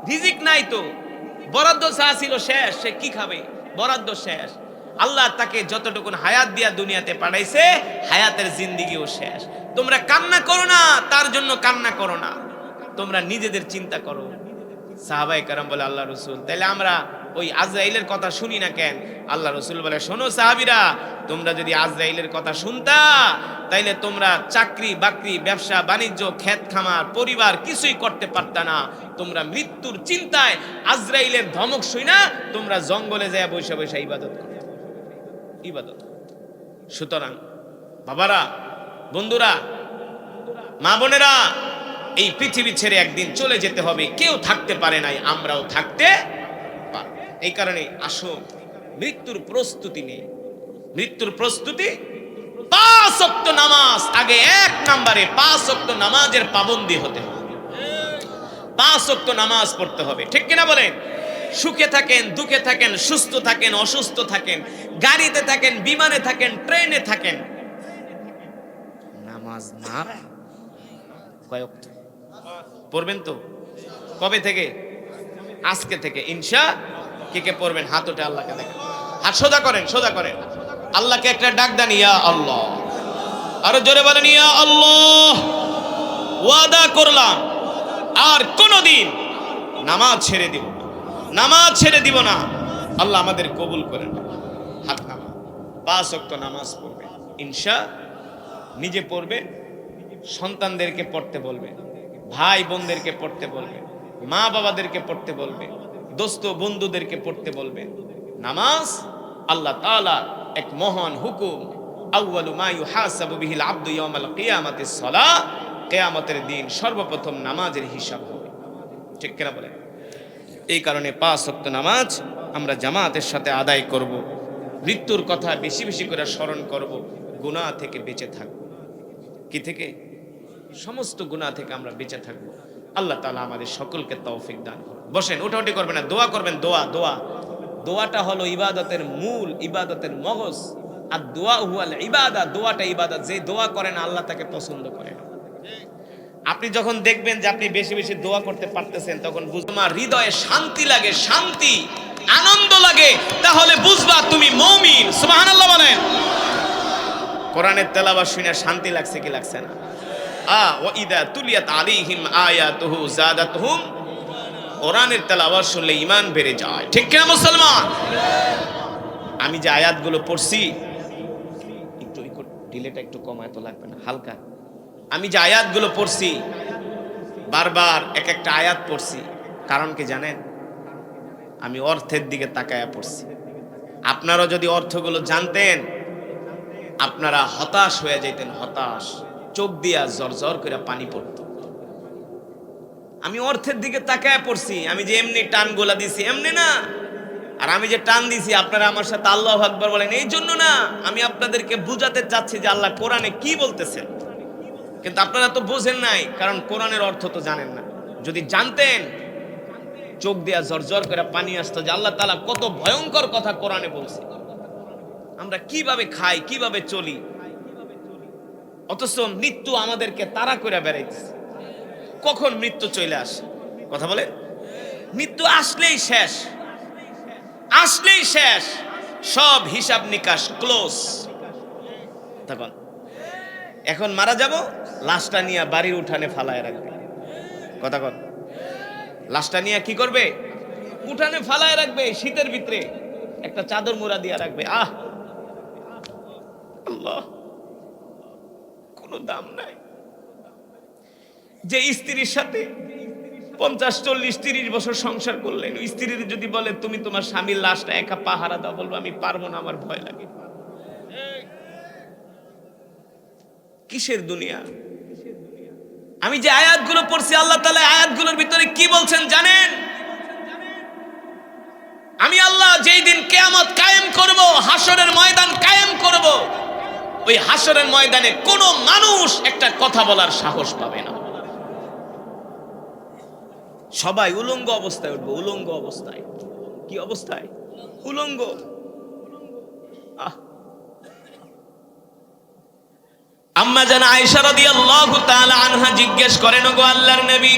রিজিক নাই তো, বরাদ্দ চা ছিল শেষ, সে কি খাবে? বরাদ্দ শেষ। আল্লাহ তাকে যতটুকু হায়াত দিয়া দুনিয়াতে পাঠাইছে, হায়াতের জিন্দেগিও শেষ। তোমরা কান্না করো না, তার জন্য কান্না করো না, তোমরা নিজেদের চিন্তা করো। সাহাবায়ে কেরাম বলে, আল্লাহ রাসূল, তাহলে আমরা ওই আজরাইলের কথা শুনি না কেন? আল্লাহ রাসূল বলে, শোনো সাহাবীরা, তোমরা যদি আজরাইলের কথা শুনতা তাইলে তোমরা চাকরি বাকরি, ব্যবসা বাণিজ্য, ক্ষেত খামার, পরিবার কিছুই করতে পারতা না। তোমরা মৃত্যুর চিন্তায় আজরাইলের ধমক শুই না তোমরা জঙ্গলে যায় বসে বসে ইবাদত করো, ইবাদত। সুতরাং বাবারা, বন্ধুরা, মা বোনেরা, এই পৃথিবী ছেড়ে একদিন চলে যেতে হবে, কেউ থাকতে পারে নাই, আমরাও থাকতে পারব। এই কারণে আসো মৃত্যুর প্রস্তুতি নেই। মৃত্যুর প্রস্তুতি 5 ওয়াক্ত নামাজ, আগে 1 নম্বরে 5 ওয়াক্ত নামাজের পাবন্দি হতে হবে। 5 ওয়াক্ত নামাজ পড়তে হবে, ঠিক কিনা বলেন? সুখে থাকেন, দুঃখে থাকেন, সুস্থ থাকেন, অসুস্থ থাকেন, গাড়িতে থাকেন, বিমানে থাকেন, ট্রেনে থাকেন, নামাজ না কয় ওয়াক্ত পড়বেন তো? কবে থেকে? আজকে থেকে ইনশা। কে কে পড়বেন? হাত ওঠে, আল্লাহকে দেখেন, হাত সোজা করেন, সোজা করেন। আল্লাহকে একটা ডাক দেন, ইয়া আল্লাহ। আরো জোরে বলেন, ইয়া আল্লাহ। ওয়াদা করলাম আর কোনদিন নামাজ ছেড়ে দিব না, নামাজ ছেড়ে দিব না। আল্লাহ আমাদের কবুল করেন। হাত নামা। 5 ওয়াক্ত নামাজ পড়বে ইনশা। নিজে পড়বে, সন্তানদেরকে পড়তে বলবে, ভাই বোনদেরকে পড়তে বলবে, মা বাবাদেরকে পড়তে বলবে, দোস্ত বন্ধুদেরকে পড়তে বলবে। নামাজ আল্লাহ তাআলা এক মহান হুকুম। আউয়ালু মা ইউহাসাবু বিহিল আবদু ইয়াউমাল কিয়ামাতিস সালাহ। কিয়ামতের দিন সর্বপ্রথম নামাজের হিসাব হবে, ঠিক কিনা বলেন? এই কারণে 5 ওয়াক্ত নামাজ আমরা জামাতের সাথে আদায় করব। মৃত্যুর কথা বেশি বেশি করে স্মরণ করব। গুনাহ থেকে বেঁচে থাকব। কি থেকে? সমস্ত গুনাহ থেকে আমরা বেঁচে থাকব। আল্লাহ তাআলা আমাদের সকলকে তৌফিক দান করুন। বসেন, উঠাউঠি করবেন না, দোয়া করবেন। দোয়া, দোয়া, দোয়াটা হলো ইবাদতের মূল, ইবাদতের মগজ। আর দোয়া হুয়াল ইবাদা, দোয়াটা ইবাদত। যে দোয়া করেন আল্লাহ তাকে পছন্দ করেন। আপনি যখন দেখবেন যে আপনি বেশি বেশি দোয়া করতে পারতেছেন, তখন বুঝবা হৃদয়ে শান্তি লাগে, শান্তি, আনন্দ লাগে, তাহলে বুঝবা তুমি মুমিন। সুবহানাল্লাহ বলেন। কোরআনের তেলাওয়াত শুনে শান্তি লাগছে কি লাগছে না? ওয়া ইযা তুলিয়াত আলাইহিম আয়াতুহু যাদাতহুম। কোরআনের তেলাওয়াত শুনলে ঈমান বেড়ে যায়, ঠিক কিনা মুসলমান? আমি যে আয়াতগুলো পড়ছি, একটু ডিলেটা একটু কমায় তো লাগবে না, হালকা। আমি যে আয়াতগুলো পড়ছি, বারবার এক একটা আয়াত পড়ছি, কারণ কি জানেন? আমি অর্থের দিকে তাকায়া পড়ছি। আপনারা যদি অর্থগুলো জানতেন, আপনারা হতাশ হয়ে যেতেন, হতাশ, চোখ দিয়া জরজর করে পানি পড়ত। আমি অর্থের দিকে তাকায়া পড়ছি। আমি যে এমনি টান গোলা দিছি এমনি না, আর আমি যে টান দিছি আপনারা আমার সাথে আল্লাহু আকবার বলেন এই জন্য না। আমি আপনাদেরকে বুঝাতে চাচ্ছি যে আল্লাহ কোরআনে কি বলতেছেন, কিন্তু আপনারা তো বোঝেন নাই, কারণ কোরআনের অর্থ তো জানেন না। যদি জানতেন, চোখ দিয়া জরজর করে পানি আসতো যে আল্লাহ তাআলা কত ভয়ঙ্কর কথা কোরআনে বলছে। আমরা কিভাবে খাই, কিভাবে চলি, অথচ মৃত্যু আমাদেরকে তাড়া করে বেড়াইতেছে। কখন মৃত্যু চলে আসে? কথা বলে, মৃত্যু আসলেই শেষ, আসলেই শেষ, সব হিসাব নিকাশ ক্লোজ। তখন এখন মারা যাব, লাশটা নিয়ে বাড়ির উঠানে ফালায় রাখবে। কথা কর, লাশটা নিয়ে কি করবে? উঠানে ফালায় রাখবে, শীতের ভিতরে একটা চাদর মুড়া দিয়া রাখবে। আল্লাহ, কোনো দাম নাই। যে স্ত্রীর সাথে 50, 40, 30 বছর সংসার করলেন, স্ত্রীর যদি বলে তুমি তোমার স্বামীর লাশটা একা পাহারা দাও, বলবো আমি পারবো না, আমার ভয় লাগে। কিসের দুনিয়া? আমি যে আয়াতগুলো পড়ছি, আল্লাহ তাআলা আয়াতগুলোর ভিতরে কি বলছেন জানেন? আমি আল্লাহ যেই দিন কিয়ামত কায়েম করব, হাসরের ময়দান কায়েম করব, ওই হাসরের ময়দানে কোনো মানুষ একটা কথা বলার সাহস পাবে না। সবাই উলঙ্গ অবস্থায় উঠবো, উলঙ্গ অবস্থায়। কি অবস্থায়? উলঙ্গ। আম্মা জান আয়েশা রাদিয়াল্লাহু তাআলা আনহা জিজ্ঞেস করেন, গো আল্লাহর নবী,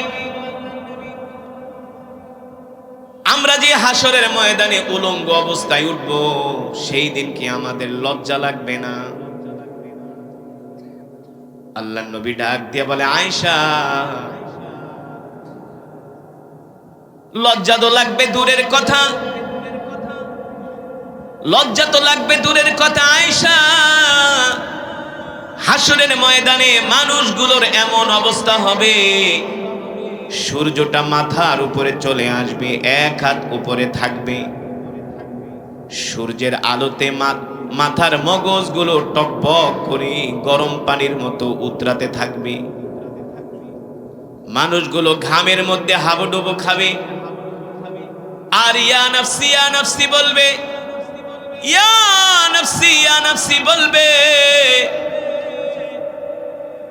আমরা যে হাসরের ময়দানে উলঙ্গ অবস্থায় উঠব, সেই দিন কি আমাদের লজ্জা লাগবে না? আল্লাহর নবী ডাক দিয়ে বলে, আয়েশা, লজ্জা তো লাগবে দূরের কথা, লজ্জা তো লাগবে দূরের কথা আয়েশা। হাসরের ময়দানে মানুষগুলোর এমন অবস্থা হবে, সূর্যটা মাথার উপরে চলে আসবে, এক হাত উপরে থাকবে, সূর্যের আলোতে মাথার মগজগুলো টকবক করে গরম পানির মতো উতরাতে থাকবে, মানুষগুলো ঘামের মধ্যে হাবুডুবু খাবে, আর ইয়া নাফসি ইয়া নাফসি বলবে, ইয়া নাফসি ইয়া নাফসি বলবে।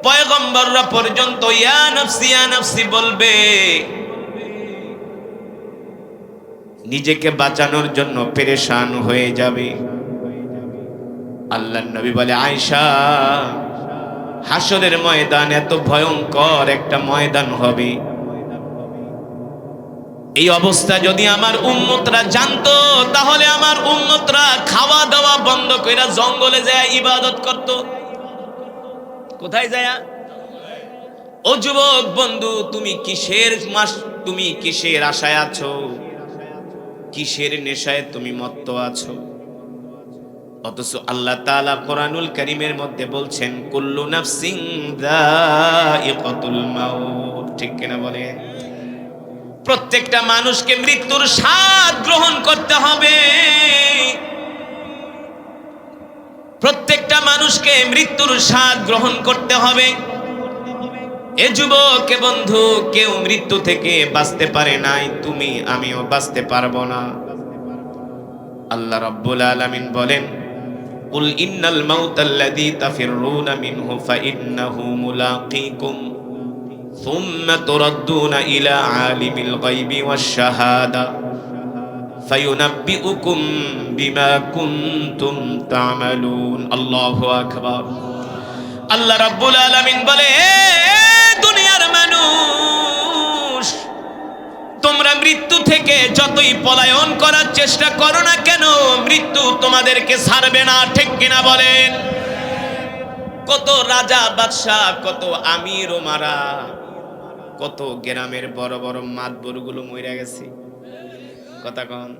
পয়গম্বররা পর্যন্ত ইয়া নাফসি ইয়া নাফসি বলবে, নিজেকে বাঁচানোর জন্য পেরেশান হয়ে যাবে। আল্লাহর নবী বলে, আয়েশা, হাসরের ময়দান এত ভয়ঙ্কর একটা ময়দান হবে, এই অবস্থা যদি আমার উম্মতরা জানতো, তাহলে আমার উম্মতরা খাওয়া দাওয়া বন্ধ কইরা জঙ্গলে যায় ইবাদত করত। কোথায় যায়? ও যুবক বন্ধু, তুমি কিসের আশায় আছো? কিসের নেশায় তুমি মত্ত আছো? অথচ আল্লাহ তাআলা কোরআনুল কারীমের মধ্যে বলছেন, কুল্লু নাফসিন যায়িকাতুল মাউত। ঠিক কিনা বলে? প্রত্যেকটা মানুষকে মৃত্যুর স্বাদ গ্রহণ করতে হবে, প্রত্যেকটা মানুষকে মৃত্যুর স্বাদ গ্রহণ করতে হবে। এ যুবক বন্ধু, কেউ মৃত্যু থেকে বাঁচতে পারে নাই, তুমি আমিও বাঁচতে পারবো না। আল্লাহ রাব্বুল আলামিন বলেন, কুল ইন্নাল মাউতাল্লাযী তাফিররুনা মিনহু ফাইন্নাহু মুলাকীকুম সুম্মা তুরাদ্দুনা ইলা আলিমিল গায়বি ওয়াশ শাহাদা ফায়ুনাব্বিউকুম বিমা কুনতুম তা'মালুন। আল্লাহু আকবার। আল্লাহ রাব্বুল আলামিন বলে, দুনিয়ার মানুষ, তোমরা মৃত্যু থেকে যতই পলায়ন করার চেষ্টা করো না কেন, মৃত্যু তোমাদেরকে ছাড়বে না। ঠিক কিনা বলেন? কত রাজা বাদশাহ, কত আমির ওমারা, কত গ্রামের বড় বড় মাতবরগুলো মরে গেছে। কথা কন,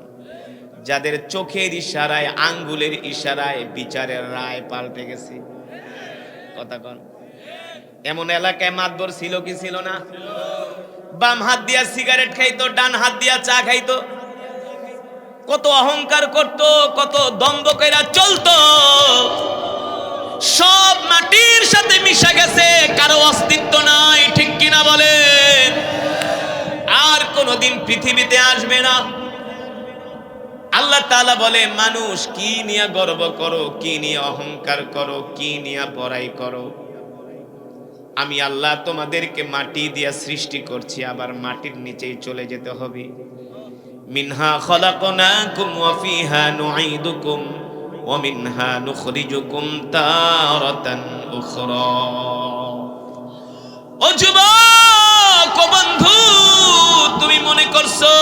যাদের চোখের ইশারায়, আঙ্গুলের ইশারায় বিচারের রায় পাল্টে গেছে। কথা কন, এমন এলাকায় মাতবর ছিল কি ছিল না? বাম হাত দিয়া সিগারেট খাইতো, ডান হাত দিয়া চা খাইতো, কত অহংকার করত, কত দম্ভ কইরা চলতো, সব মাটির সাথে মিশে গেছে, কারো অস্তিত্ব নাই। ঠিক কিনা বলেন? আর কোনদিন পৃথিবীতে আসবে না। আল্লাহ তাআলা বলে, মানুষ কি নিয়ে গর্ব করো, কি নিয়ে অহংকার করো, কি নিয়ে বড়াই করো? আমি আল্লাহ তোমাদেরকে মাটি দিয়ে সৃষ্টি করছি, আবার মাটির নিচেই চলে যেতে হবে। মিনহা খলাকনাকুম ওয়া ফিহা নুঈদুকুম ওয়া মিনহা নুখরিজুকুম তারাতান উখরা। ও যুবক, ও বন্ধু, তুমি মনে করছো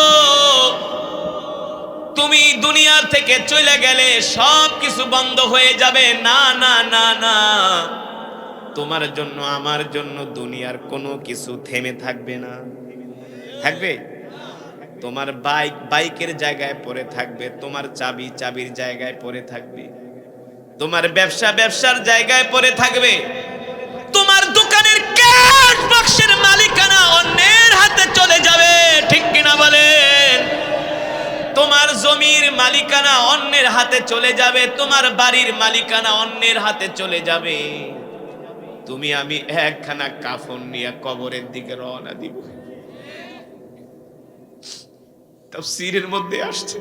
তুমি দুনিয়ার থেকে চলে গেলে সব কিছু বন্ধ হয়ে যাবে? না না না না, তোমার জন্য আমার জন্য দুনিয়ার কোনো কিছু থেমে থাকবে না। থাকবে? তোমার বাইকের জায়গায় পড়ে থাকবে, তোমার চাবির জায়গায় পড়ে থাকবে, তোমার ব্যবসার জায়গায় পড়ে থাকবে, তোমার দোকানের ক্যাশ বাক্সের মালিকানা অন্যের হাতে চলে যাবে। ঠিক কিনা বলেন? তোমার জমির মালিকানা অন্যের হাতে চলে যাবে, তোমার বাড়ির মালিকানা অন্যের হাতে চলে যাবে। তুমি আমি একখানা কাফন নিয়ে কবরের দিকে রওনা দিব। তাফসীরের মধ্যে আসছে,